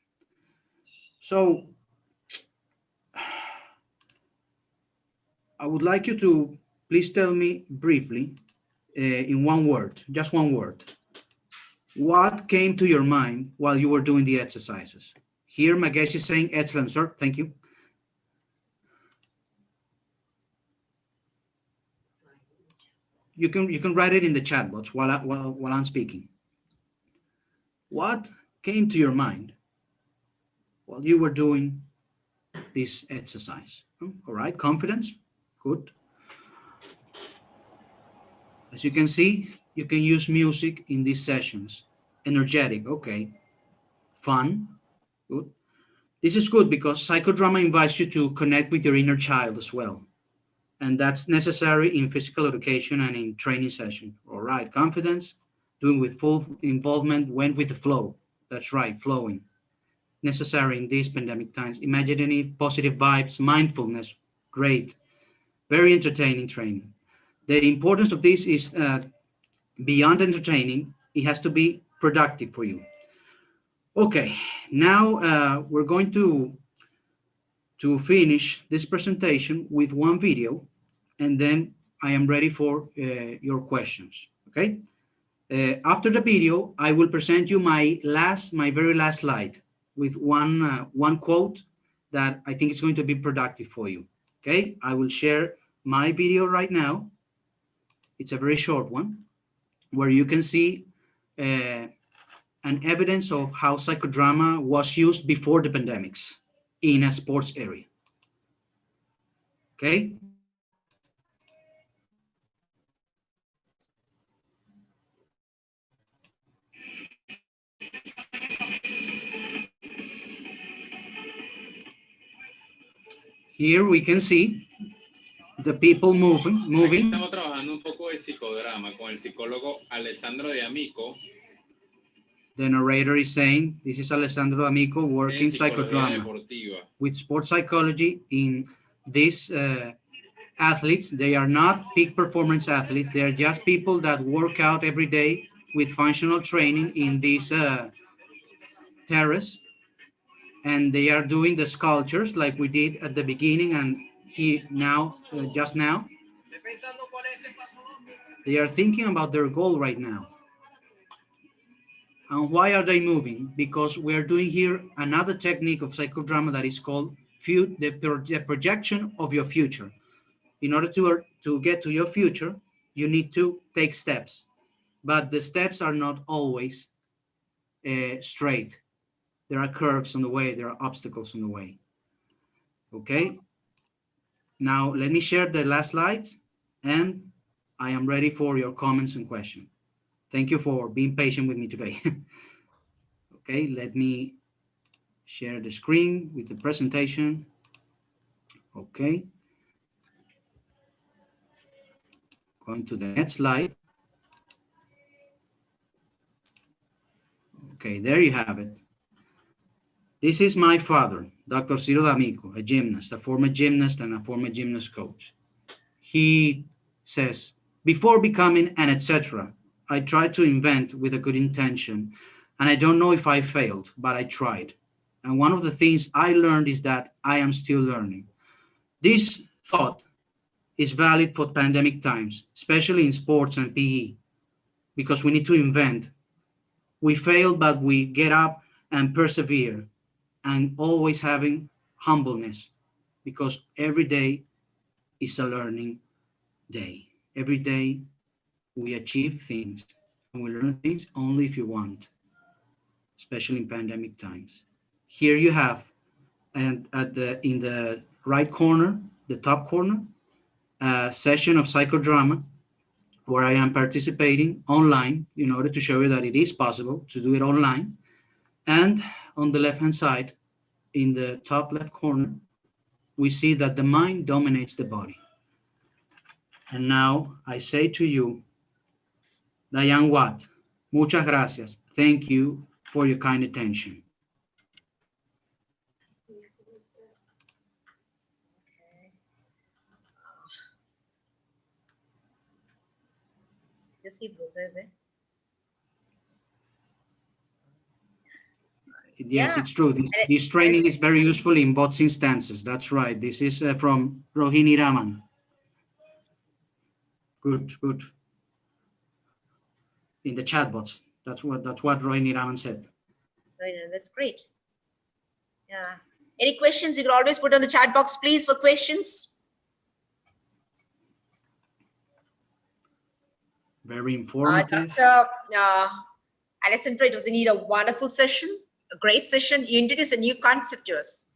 So I would like you to please tell me briefly in one word, just one word. What came to your mind while you were doing the exercises? Here, Magesh is saying, excellent, sir. Thank you. You can write it in the chat box while I'm speaking. What came to your mind while you were doing this exercise? All right, confidence, good. As you can see, you can use music in these sessions. Energetic, okay. Fun, good. This is good because psychodrama invites you to connect with your inner child as well. And that's necessary in physical education and in training session. All right, confidence, doing with full involvement, went with the flow. That's right, flowing. Necessary in these pandemic times. Imagining positive vibes, mindfulness, great. Very entertaining training. The importance of this is beyond entertaining, it has to be productive for you. Okay, now we're going to finish this presentation with one video, and then I am ready for your questions, okay? After the video, I will present you my very last slide with one quote that I think is going to be productive for you, okay? I will share my video right now. It's a very short one where you can see an evidence of how psychodrama was used before the pandemics in a sports area. Okay. Here we can see the people moving. Aquí estamos trabajando un poco de psicodrama con el psicólogo Alessandro de Amico. The narrator is saying, this is Alessandro Amico working psychodrama with sports psychology in these athletes. They are not peak performance athletes. They are just people that work out every day with functional training in this terrace. And they are doing the sculptures like we did at the beginning and just now. They are thinking about their goal right now. And why are they moving? Because we're doing here another technique of psychodrama that is called the projection of your future. In order to get to your future, you need to take steps. But the steps are not always straight. There are curves on the way, there are obstacles on the way. Okay. Now let me share the last slides and I am ready for your comments and questions. Thank you for being patient with me today. Okay, let me share the screen with the presentation. Okay. Going to the next slide. Okay, there you have it. This is my father, Dr. Ciro D'Amico, a gymnast, a former gymnast and a former gymnast coach. He says, before becoming an etc., I tried to invent with a good intention, and I don't know if I failed, but I tried. And one of the things I learned is that I am still learning. This thought is valid for pandemic times, especially in sports and PE, because we need to invent. We fail, but we get up and persevere, and always having humbleness, because every day is a learning day. Every day we achieve things and we learn things only if you want, especially in pandemic times. Here you have, and in the right corner, the top corner, a session of psychodrama where I am participating online in order to show you that it is possible to do it online. And on the left-hand side, in the top left corner, we see that the mind dominates the body. And now I say to you, Diane Watt, muchas gracias. Thank you for your kind attention. Yes, it's true. This training is very useful in both instances. That's right. This is from Rohini Raman. Good, good. In the chat box. That's what Rohini Raman said. Right, that's great. Yeah. Any questions? You can always put on the chat box, please, for questions. Very informative. Dr. Alessandro, it was indeed a wonderful session, a great session. You introduced a new concept to us.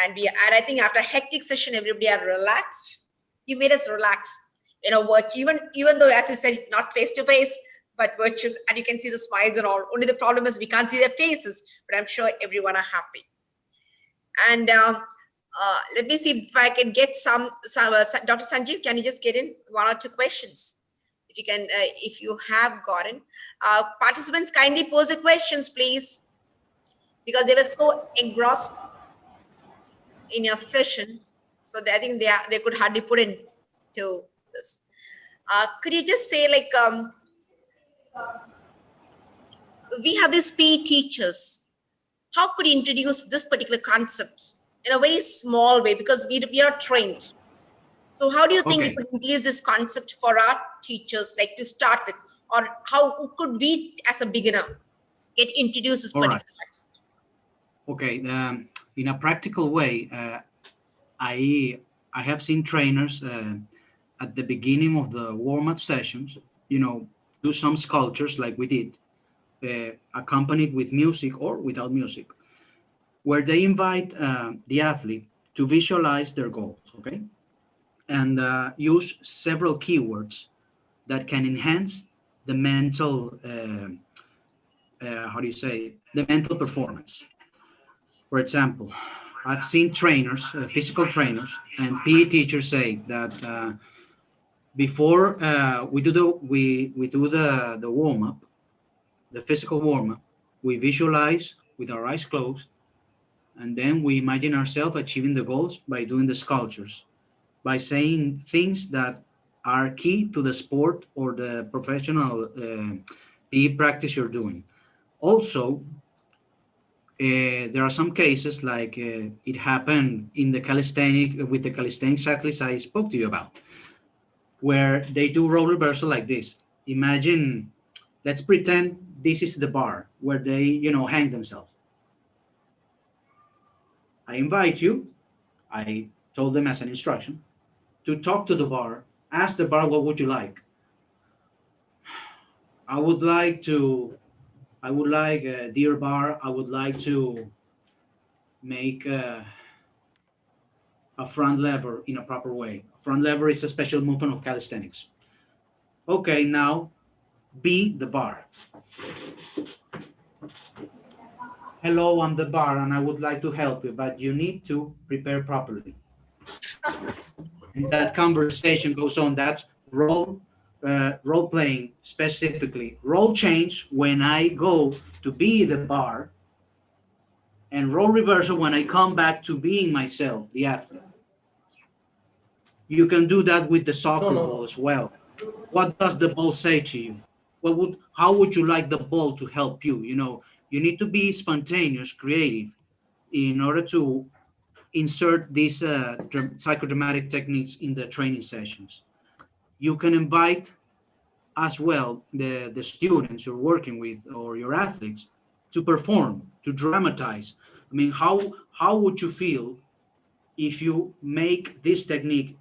And I think after a hectic session, everybody are relaxed. You made us relax. You know what, even though, as you said, not face to face, but virtual, and you can see the smiles and all. Only the problem is we can't see their faces, but I'm sure everyone are happy. And let me see if I can get some Dr. Sanjeev, can you just get in 1 or 2 questions? If you can, if you have gotten. Participants, kindly pose the questions, please, because they were so engrossed in your session. So I think they could hardly put into this. Could you just say, like, we have these PE teachers. How could you introduce this particular concept in a very small way? Because we are trained. So how do you think we could introduce this concept for our teachers, like to start with? Or how could we, as a beginner, get introduced to this particular concept? Okay, in a practical way, I have seen trainers at the beginning of the warm-up sessions, do some sculptures like we did, accompanied with music or without music, where they invite the athlete to visualize their goals, okay? And use several keywords that can enhance the mental, the mental performance. For example, I've seen trainers, physical trainers, and PE teachers say that before we do the warm up, the physical warm up, we visualize with our eyes closed, and then we imagine ourselves achieving the goals by doing the sculptures, by saying things that are key to the sport or the professional PE practice you're doing. Also, there are some cases like it happened in the with the calisthenics athletes I spoke to you about, where they do role reversal like this. Imagine, let's pretend this is the bar where they, hang themselves. I invite you, I told them as an instruction, to talk to the bar, ask the bar, what would you like? I would like, dear bar, I would like to make a front lever in a proper way. Front lever is a special movement of calisthenics. Okay, now be the bar. Hello, I'm the bar and I would like to help you, but you need to prepare properly. And that conversation goes on. That's role playing specifically. Role change when I go to be the bar, and role reversal when I come back to being myself, the athlete. You can do that with the soccer ball as well. What does the ball say to you? How would you like the ball to help you? You need to be spontaneous, creative, in order to insert these psychodramatic techniques in the training sessions. You can invite as well the students you're working with or your athletes to perform, to dramatize. I mean, how would you feel if you make this technique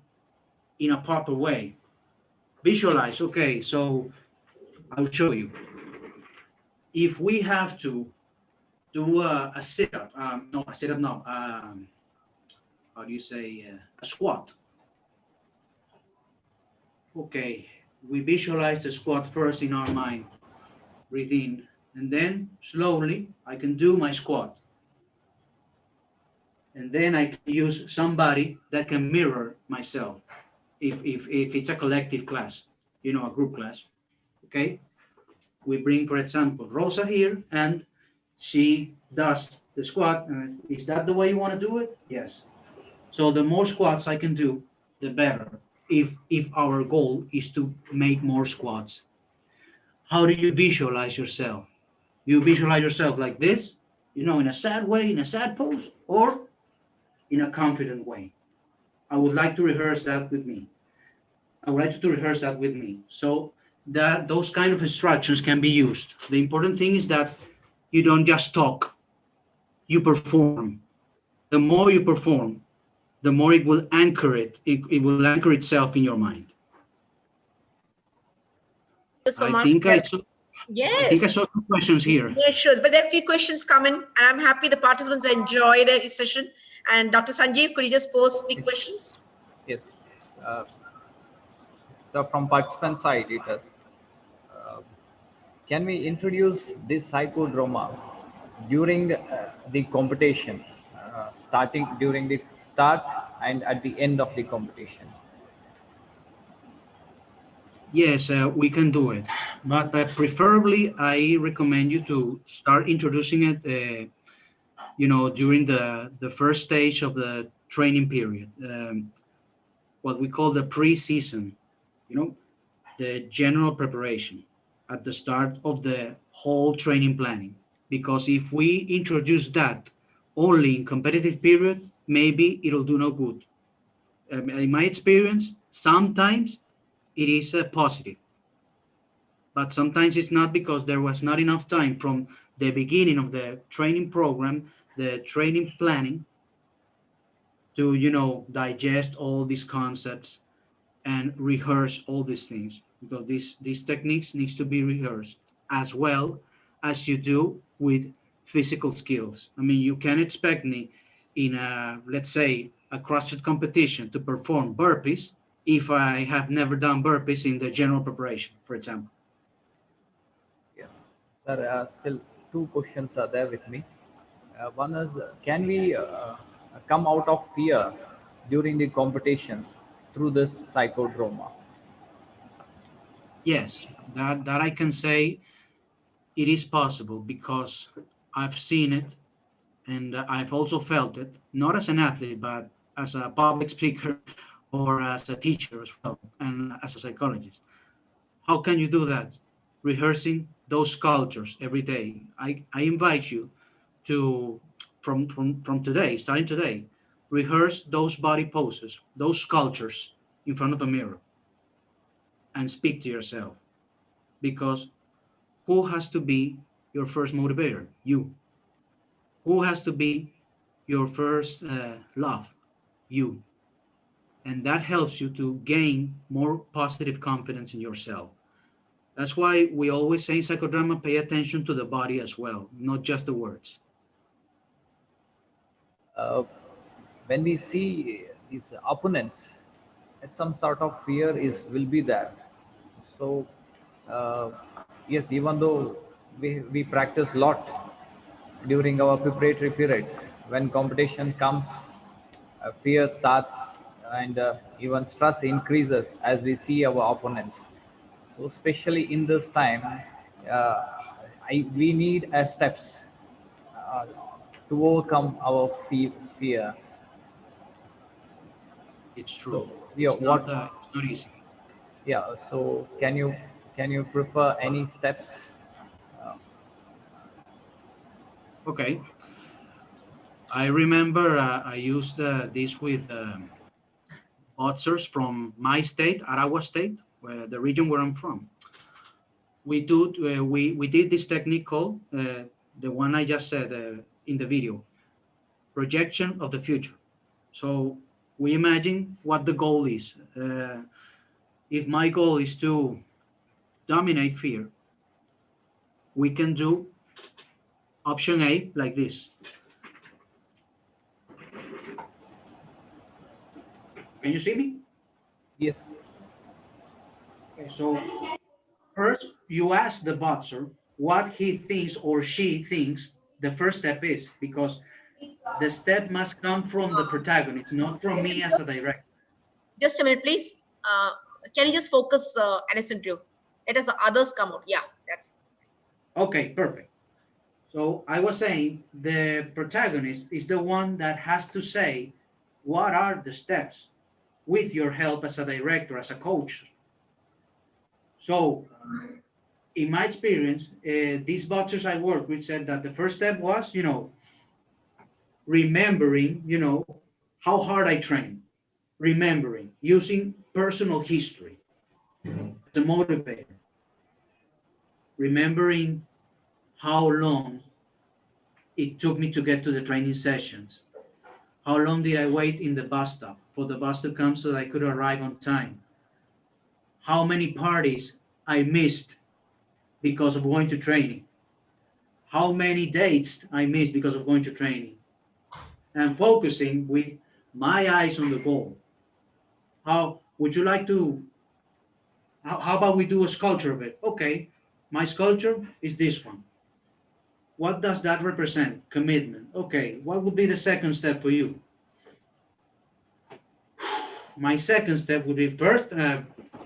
in a proper way? Visualize, okay, so I'll show you. If we have to do a sit-up, how do you say, a squat. Okay, we visualize the squat first in our mind, breathe in, and then slowly I can do my squat. And then I can use somebody that can mirror myself if it's a collective class, a group class, okay? We bring, for example, Rosa here, and she does the squat. Is that the way you want to do it? Yes. So the more squats I can do, the better, if our goal is to make more squats. How do you visualize yourself? You visualize yourself like this, in a sad way, in a sad pose, or in a confident way. I would like to rehearse that with me. So that those kind of instructions can be used. The important thing is that you don't just talk, you perform. The more you perform, the more it will anchor it will anchor itself in your mind. So I think I saw two questions here. Yeah, sure. But there are a few questions coming, and I'm happy the participants enjoyed the session. And Dr. Sanjeev, could you just post the questions? Yes. So from participant side, it is Can we introduce this psychodrama during the competition, starting during the start and at the end of the competition? Yes, we can do it, but preferably I recommend you to start introducing it, during the first stage of the training period, what we call the pre-season, you know, the general preparation at the start of the whole training planning. Because if we introduce that only in competitive period, maybe it'll do no good. In my experience, sometimes it is positive, but sometimes it's not because there was not enough time from the beginning of the training program, the training planning, to digest all these concepts and rehearse all these things, because these techniques needs to be rehearsed as well as you do with physical skills. I mean, you can expect me in a, let's say, a CrossFit competition to perform burpees if I have never done burpees in the general preparation, for example. Yeah. Sir, still two questions are there with me. One is, can we come out of fear during the competitions through this psychodrama? Yes, that I can say it is possible, because I've seen it, and I've also felt it, not as an athlete, but as a public speaker or as a teacher as well, and as a psychologist. How can you do that? Rehearsing those sculptures every day. I invite you to, from today, starting today, rehearse those body poses, those sculptures in front of a mirror, and speak to yourself. Because who has to be your first motivator? You. Who has to be your first love? You. And that helps you to gain more positive confidence in yourself. That's why we always say in psychodrama, pay attention to the body as well, not just the words. Uh, when we see these opponents, some sort of fear is will be there. So uh, yes, even though we practice a lot during our preparatory periods, when competition comes, fear starts, and even stress increases as we see our opponents. So especially in this time, uh, we need steps uh, to overcome our fear. It's So true. yeah, what? It's not easy. Yeah. So can you prefer any steps? Uh, Okay. I remember I used this with boxers from my state, Aragua State, where the region where I'm from. We did this technique called the one I just said in the video, projection of the future. So we imagine what the goal is. If my goal is to dominate fear, we can do option A like this. Can you see me? yes. Okay, so first you ask the boxer what he thinks or she thinks the first step is, because the step must come from the protagonist, not from me as a director. Just a minute, please. Can you just focus, Alessandro? Let us the others come out. Yeah, that's Okay, perfect. So I was saying the protagonist is the one that has to say what are the steps with your help as a director, as a coach. So in my experience, these boxers I worked with said that the first step was, remembering, how hard I trained, remembering, using personal history as a motivator, remembering how long it took me to get to the training sessions. How long did I wait in the bus stop for the bus to come so that I could arrive on time? How many parties I missed because of going to training? How many dates I missed because of going to training? And focusing with my eyes on the goal. How would you like to? How about we do a sculpture of it? Okay, My sculpture is this one. What does that represent? Commitment. Okay, what would be the second step for you? My second step would be first,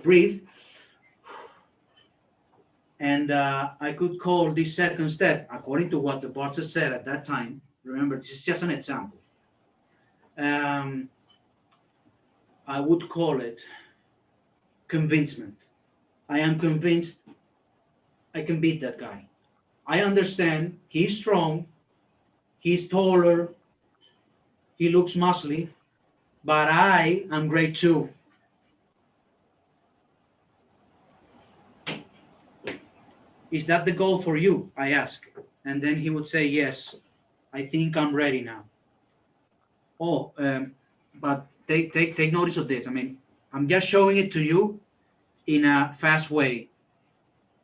breathe. And I could call this second step, according to what the boss said at that time. Remember, this is just an example. I would call it convincement. I am convinced I can beat that guy. I understand he's strong, he's taller, he looks muscly, but I am great too. Is that the goal for you? I ask. And then he would say, yes, I think I'm ready now. Oh, but take notice of this. I mean, I'm just showing it to you in a fast way,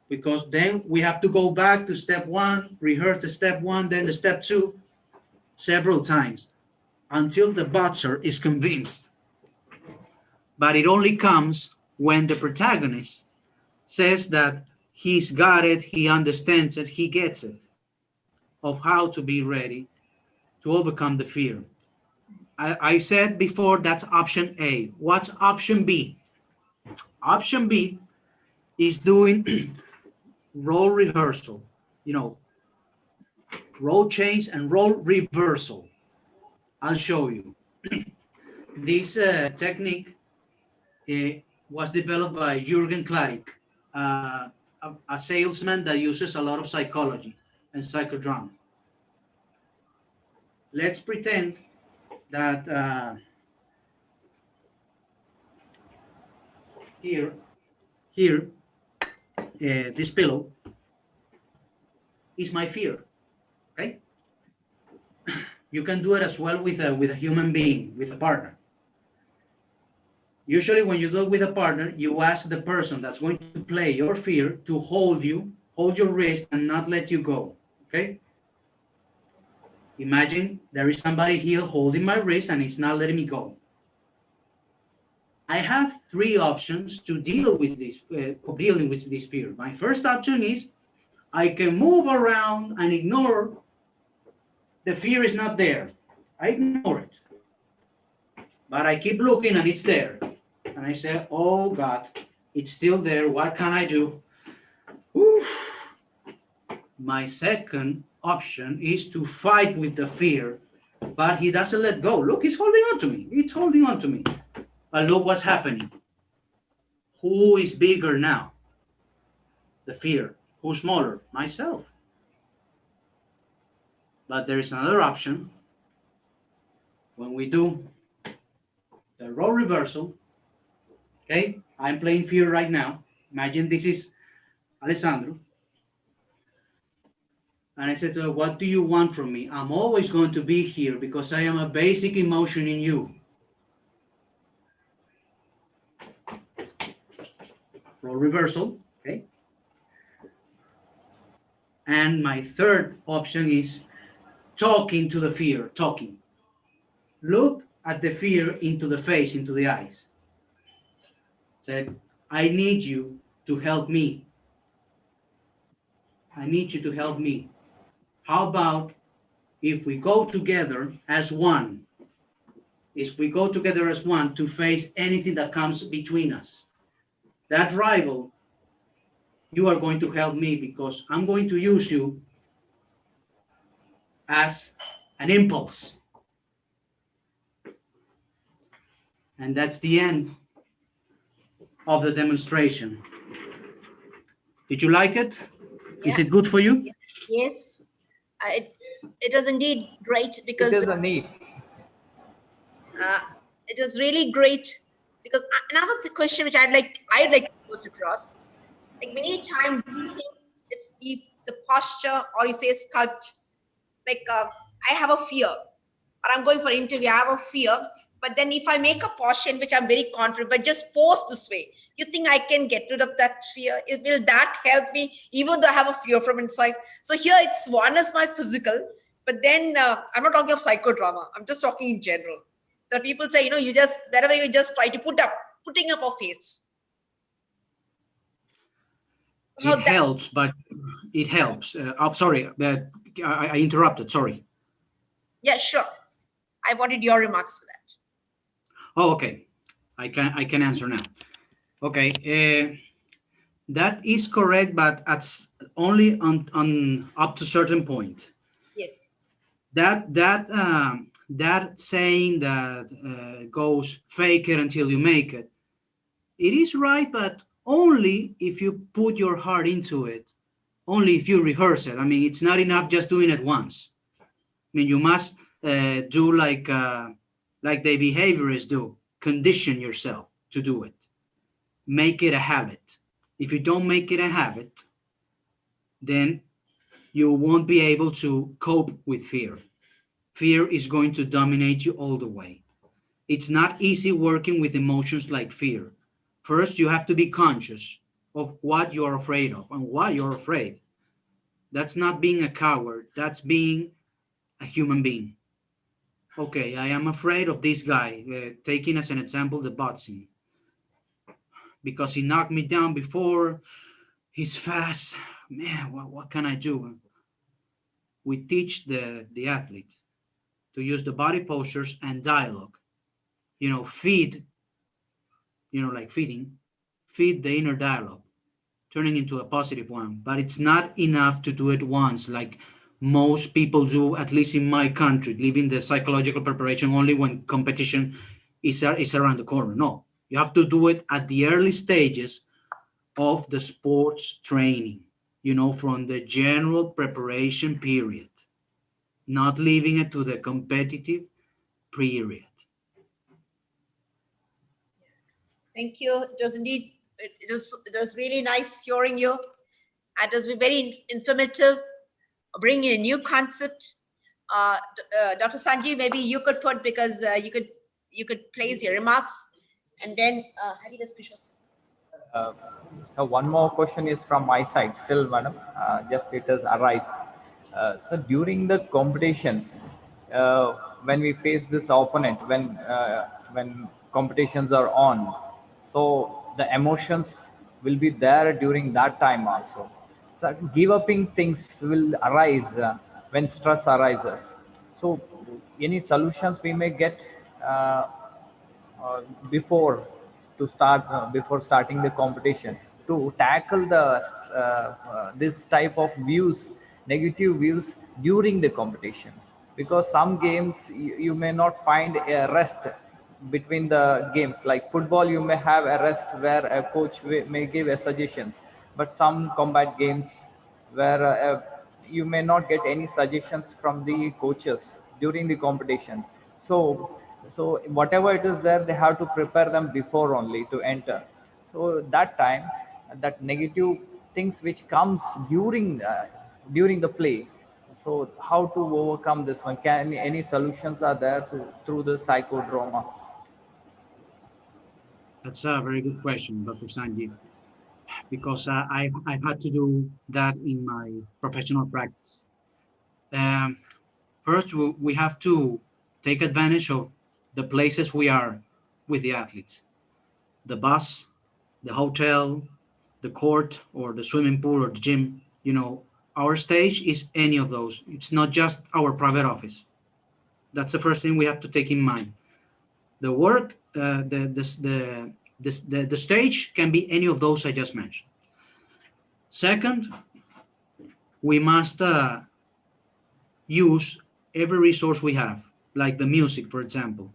because then we have to go back to step one, rehearse the step one, then the step two, several times until the boxer is convinced. But it only comes when the protagonist says that he's got it, he understands it, he gets it, of how to be ready to overcome the fear. I said before, that's option A. What's option B? Option B is doing role rehearsal, role change and role reversal. I'll show you. This technique was developed by Jürgen Klarik, a salesman that uses a lot of psychology and psychodrama. Let's pretend that here, this pillow is my fear, okay? You can do it as well with a human being, with a partner. Usually when you do it with a partner, you ask the person that's going to play your fear to hold your wrist and not let you go, okay? Imagine there is somebody here holding my wrist and it's not letting me go. I have three options to deal with this, dealing with this fear. My first option is I can move around and ignore the fear is not there. I ignore it. But I keep looking and it's there. And I say, oh God, it's still there. What can I do? Oof. My second option is to fight with the fear, but he doesn't let go. Look, he's holding on to me. It's holding on to me. But look what's happening. Who is bigger now? The fear. Who's smaller? Myself. But there is another option. When we do the role reversal, okay, I'm playing fear right now. Imagine this is Alessandro. And I said to her, what do you want from me? I'm always going to be here because I am a basic emotion in you. Role reversal, okay? And my third option is talking to the fear, talking. Look at the fear into the face, into the eyes. Say, I need you to help me. I need you to help me. How about if we go together as one? If we go together as one to face anything that comes between us. That rival, you are going to help me because I'm going to use you as an impulse. And that's the end of the demonstration. Did you like it? Yeah. Is it good for you? Yes, it was indeed great because It is a need. it was really great because another question which I'd like to pose across, like many times we think it's the posture or you say sculpt, like I have a fear or I'm going for an interview, I have a fear, but then if I make a posture in which I'm very confident, but just pose this way, you think I can get rid of that fear? Will that help me even though I have a fear from inside? So here it's one is my physical, but then I'm not talking of psychodrama, I'm just talking in general. That people say, you just, wherever you just try to putting up a face. how It that, helps, but it helps. I'm sorry that I interrupted. Sorry. yeah, sure. I wanted your remarks for that. Oh, okay. I can answer now. Okay. That is correct, but it's only on up to certain point. Yes. That saying that goes fake it until you make it. It is right, but only if you put your heart into it. Only if you rehearse it. I mean, it's not enough just doing it once. I mean, you must do like the behaviorists do. Condition yourself to do it. Make it a habit. If you don't make it a habit, then you won't be able to cope with fear. Fear is going to dominate you all the way. It's not easy working with emotions like fear. First, you have to be conscious of what you're afraid of and why you're afraid. That's not being a coward, that's being a human being. Okay, I am afraid of this guy, taking as an example the boxing, because he knocked me down before, he's fast. Man, what can I do? We teach the athlete to use the body postures and dialogue. Feed, like feed the inner dialogue, turning into a positive one. But it's not enough to do it once, like most people do, at least in my country, leaving the psychological preparation only when competition is around the corner. No, you have to do it at the early stages of the sports training, from the general preparation period, not leaving it to the competitive period. Thank you. It was indeed, it was really nice hearing you. It was very informative, bringing a new concept. Dr. Sanjeev, maybe you could put, because you could place your remarks, and then Hari does Kishore. Uh, so one more question is from my side still, madam. Just it has arisen. So during the competitions, when we face this opponent, when competitions are on, so the emotions will be there during that time also. So give upping things will arise when stress arises. So any solutions we may get uh, before before starting the competition to tackle the this type of views, negative views during the competitions, because some games you may not find a rest between the games. Like football, you may have a rest where a coach may give a suggestions, but some combat games where you may not get any suggestions from the coaches during the competition. So whatever it is there, they have to prepare them before only to enter. So that time, that negative things which comes during the play. So how to overcome this one? Can any solutions are there through the psychodrama? That's a very good question, Dr. Sanjeev, because I've had to do that in my professional practice. Um, First, we have to take advantage of the places we are with the athletes: the bus, the hotel, the court, or the swimming pool, or the gym. Our stage is any of those. It's not just our private office. That's the first thing we have to take in mind. The work, the stage can be any of those I just mentioned. Second, we must use every resource we have, like the music, for example.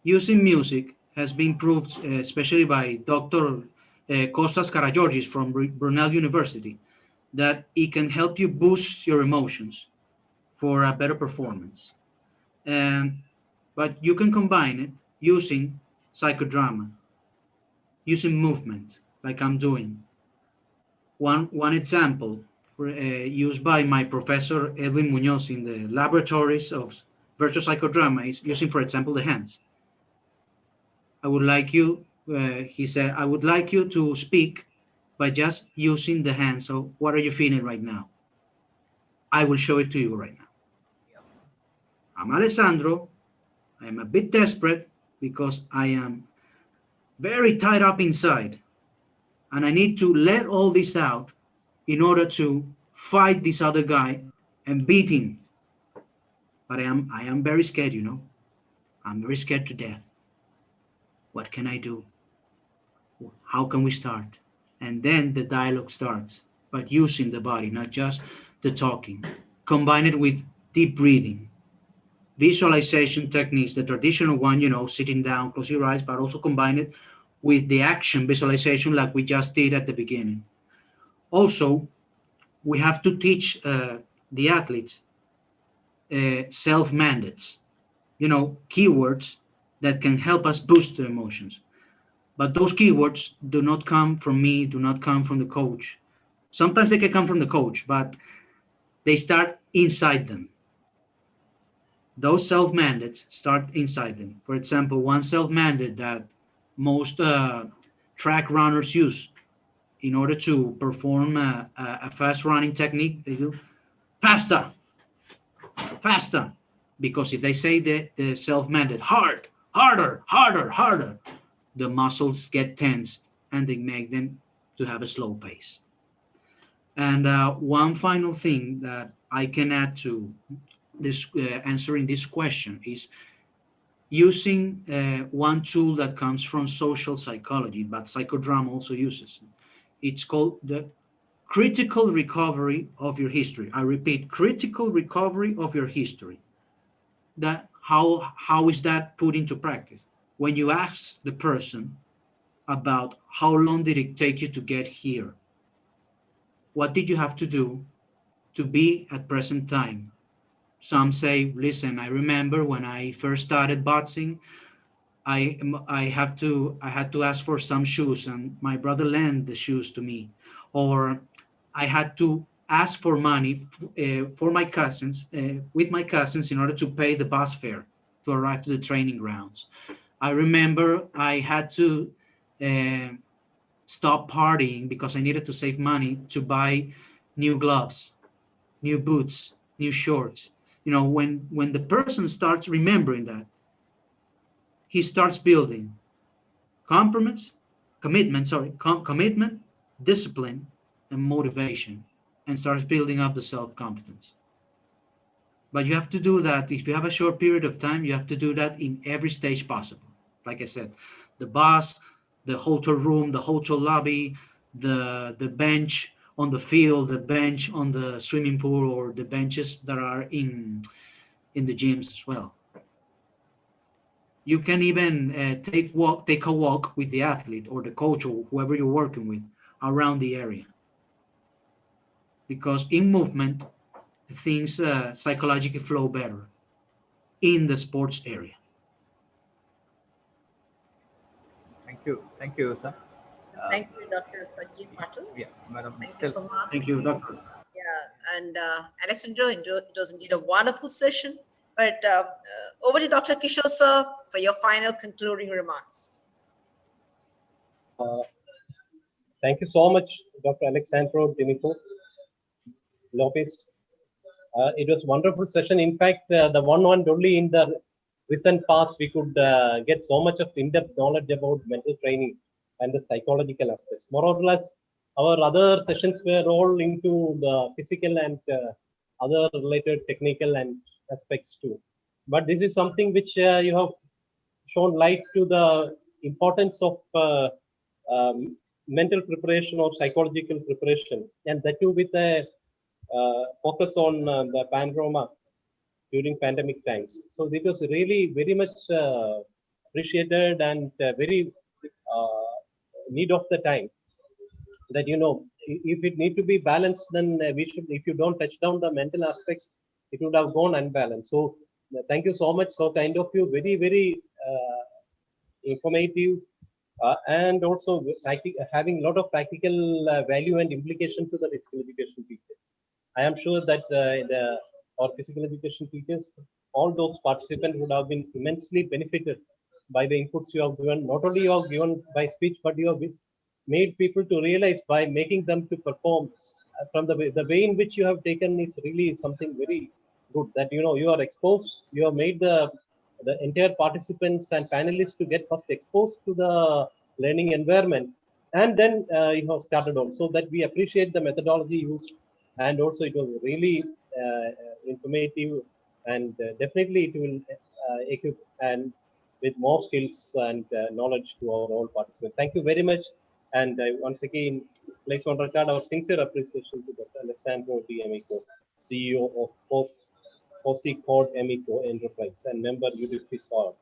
Using music has been proved, especially by Dr. Kostas Karagiorgis from Brunel University, that it can help you boost your emotions for a better performance. And but you can combine it using psychodrama, using movement, like I'm doing. One example used by my professor Edwin Munoz in the laboratories of virtual psychodrama is using, for example, the hands. I would like you, he said, I would like you to speak by just using the hands. So, what are you feeling right now? I will show it to you right now. I'm Alessandro. I am a bit desperate because I am very tied up inside. and I need to let all this out in order to fight this other guy and beat him. But I am very scared, you know. I'm very scared to death. What can I do? How can we start? And then the dialogue starts, but using the body, not just the talking. Combine it with deep breathing, visualization techniques, the traditional one, you know, sitting down, close your eyes, but also combine it with the action visualization like we just did at the beginning. Also, we have to teach the athletes self-mandates, you know, keywords that can help us boost the emotions. But those keywords do not come from me, do not come from the coach. Sometimes they can come from the coach, but they start inside them. Those self-mandates start inside them. For example, one self-mandate that most track runners use in order to perform a fast running technique, they do faster, faster. Because if they say the self-mandate hard, harder, harder, harder, the muscles get tensed and they make them to have a slow pace. And one final thing that I can add to this answering this question is using one tool that comes from social psychology, but psychodrama also uses. It's called the critical recovery of your history. I repeat, critical recovery of your history. That how is that put into practice? When you ask the person about how long did it take you to get here? What did you have to do to be at present time? Some say, listen, I remember when I first started boxing, I had to ask for some shoes and my brother lent the shoes to me, or I had to ask for money for my cousins with my cousins in order to pay the bus fare to arrive to the training grounds. I remember I had to uh, stop partying because I needed to save money to buy new gloves, new boots, new shorts. You know, when the person starts remembering that, he starts building compromise, commitment, discipline, and motivation, and starts building up the self-confidence. But you have to do that. If you have a short period of time, you have to do that in every stage possible. Like I said, the bus, the hotel room, the hotel lobby, the bench on the field, the bench on the swimming pool, or the benches that are in the gyms as well. You can even take a walk with the athlete or the coach or whoever you're working with around the area, because in movement things psychologically flow better in the sports area. Thank you, sir. Thank you, Dr. Sanjeev Patil. Yeah, madam. Thank you so much. Thank you, doctor. Yeah, and Alessandro, it was indeed a wonderful session. But over to Dr. Kishore, sir, for your final concluding remarks. Thank you so much, Dr. Alessandro Lopez. It was a wonderful session. In fact, the one only in the recent past, we could get so much of in-depth knowledge about mental training and the psychological aspects. More or less, our other sessions were all into the physical and other related technical and aspects too. But this is something which you have shown light to the importance of mental preparation or psychological preparation, and that too with a focus on the Pandamic during pandemic times. So it was really very much appreciated and very need of the time. That, you know, if it need to be balanced, then we should. If you don't touch down the mental aspects, it would have gone unbalanced. So thank you so much. So kind of you, very informative. And also having a lot of practical value and implication to the physical education teachers. I am sure that our physical education teachers, all those participants would have been immensely benefited by the inputs you have given. Not only you have given by speech, but you have made people to realize by making them to perform from the way in which you have taken is really something very good. That, you know, you are exposed, you have made the entire participants and panelists to get first exposed to the learning environment, and then started on, so that we appreciate the methodology used, and also it was really informative, and definitely it will equip and with more skills and knowledge to our all participants. Thank you very much, and I once again place on record our sincere appreciation to Dr. Alessandro D. Amico, CEO of Posse Code Amico Enterprise and member UDP Star,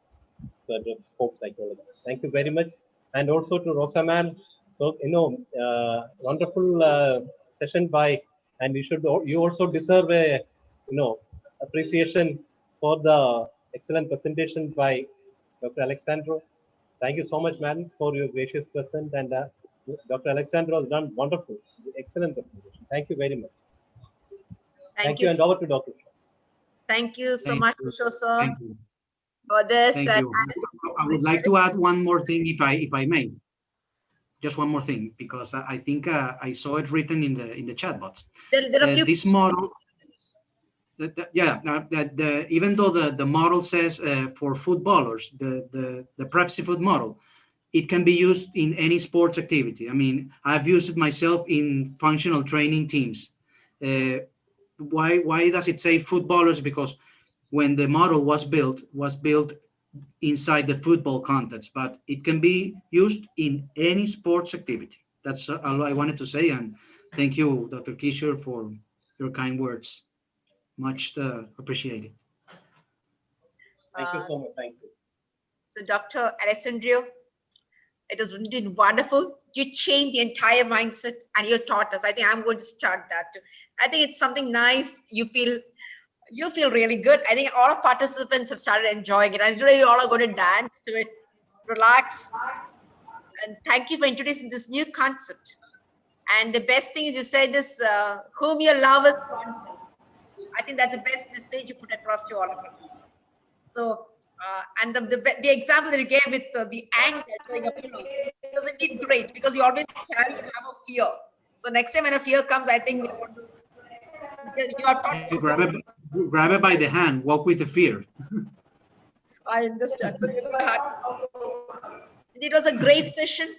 so sports psychologist. Thank you very much, and also to Rosamand. So wonderful session by, and you also deserve a appreciation for the excellent presentation by Dr. Alessandro. Thank you so much, man, for your gracious present, and Dr. Alessandro has done wonderful, excellent presentation. Thank you very much. Thank you, and over to Dr. Thank you so Thank much, you. Kishore sir, Thank you. for this. Thank you. I would like to add one more thing, if I may. Just one more thing, because I think I saw it written in the chat box. There are a few. This model, even though the model says for footballers, the Prepsi food model, it can be used in any sports activity. I mean, I've used it myself in functional training teams. Why does it say footballers? Because when the model was built inside the football context, but it can be used in any sports activity. That's all I wanted to say, and thank you, Dr. Kishore, for your kind words. Much appreciated. Thank you so much. Thank you. So, Dr. Alessandro, it was indeed wonderful. You changed the entire mindset and you taught us. I think I'm going to start that too. I think it's something nice. You feel really good. I think all participants have started enjoying it. And today you all are going to dance to it, relax. And thank you for introducing this new concept. And the best thing is you said is, whom you love is one. I think that's the best message you put across to all of us. So, and the example that you gave with the angle showing a pillow, it was indeed great, because you always carry and have a fear. So next time when a fear comes, I think we're going to, you are taught. Grab it by the hand, walk with the fear. I understand. So it was a great session.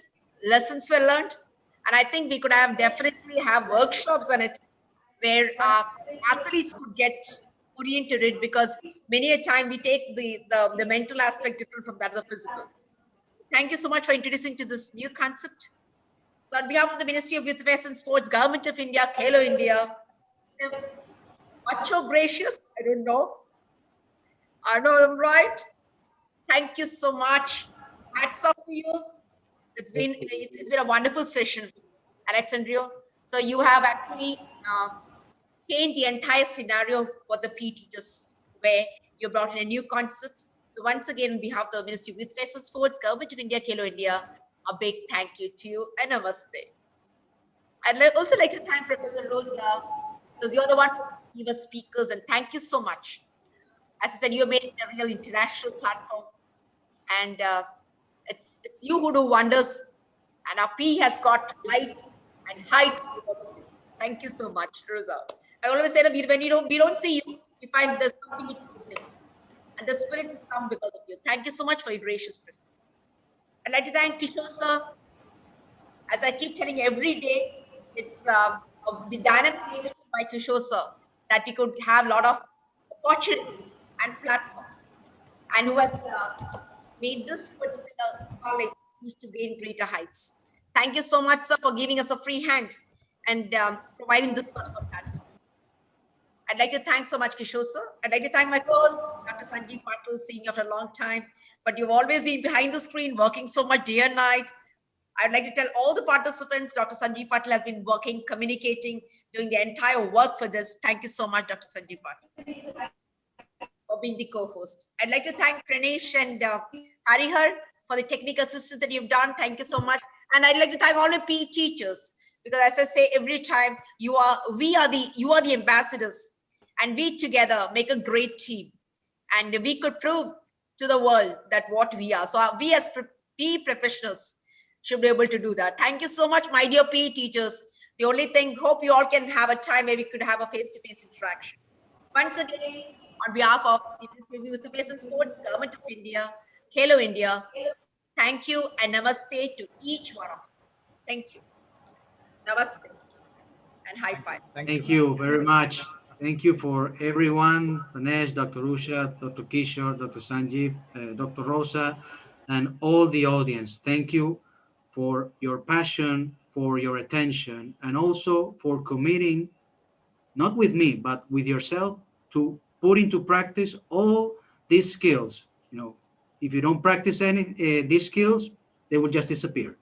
Lessons were learned, and I think we could have definitely have workshops on it, where athletes could get oriented it, because many a time we take the mental aspect different from that of the physical. Thank you so much for introducing to this new concept. So on behalf of the Ministry of Youth Affairs and Sports, Government of India, Khelo India, much so gracious, I don't know. I know I'm right. Thank you so much. Hats off to you. It's been a wonderful session, Alessandro. So you have actually changed the entire scenario for the PE teachers, where you brought in a new concept. So once again, on behalf of the Ministry of Youth Affairs and Sports, Government of India, Khelo India, a big thank you to you and namaste. I'd also like to thank Professor Rosa, because you're the one who gave us speakers, and thank you so much. As I said, you made it a real international platform, and it's you who do wonders, and our P has got light and height. Thank you so much, Rosa. I always say that when we don't see you, we find there's something which is missing, and the spirit has come because of you. Thank you so much for your gracious presence. I'd like to thank Kishore sir. As I keep telling every day, it's the dynamic leadership by Kishore sir that we could have a lot of opportunity and platform, and who has made this particular college to gain greater heights. Thank you so much, sir, for giving us a free hand and providing this sort of a platform. I'd like to thank so much Kishore sir. I'd like to thank my co-host, Dr. Sanjeev Patil, seeing you after a long time, but you've always been behind the screen, working so much day and night. I'd like to tell all the participants, Dr. Sanjeev Patil has been working, communicating, doing the entire work for this. Thank you so much, Dr. Sanjeev Patil, for being the co-host. I'd like to thank Pranesh and Harihar for the technical assistance that you've done. Thank you so much. And I'd like to thank all the PE teachers, because as I say every time, you are the ambassadors, and we together make a great team, and we could prove to the world that what we are. So we as PE professionals should be able to do that. Thank you so much, my dear PE teachers. The only thing, hope you all can have a time where we could have a face-to-face interaction. Once again, on behalf of the Ministry of Youth Affairs and Sports, Government of India, Khelo India, thank you and namaste to each one of you. Thank you. Namaste and high five. Thank you very much. Thank you for everyone, Pranesh, Dr. Usha, Dr. Kishore, Dr. Sanjeev, Dr. Rosa, and all the audience. Thank you for your passion, for your attention, and also for committing, not with me, but with yourself, to put into practice all these skills. You know, if you don't practice any these skills, they will just disappear.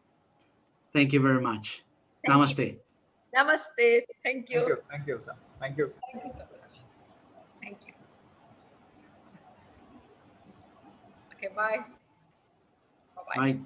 Thank you very much. Thank you. Namaste. Namaste. Thank you. Thank you. Thank you, sir. Thank you. Thank you so much. Thank you. Okay, bye. Bye-bye. Bye.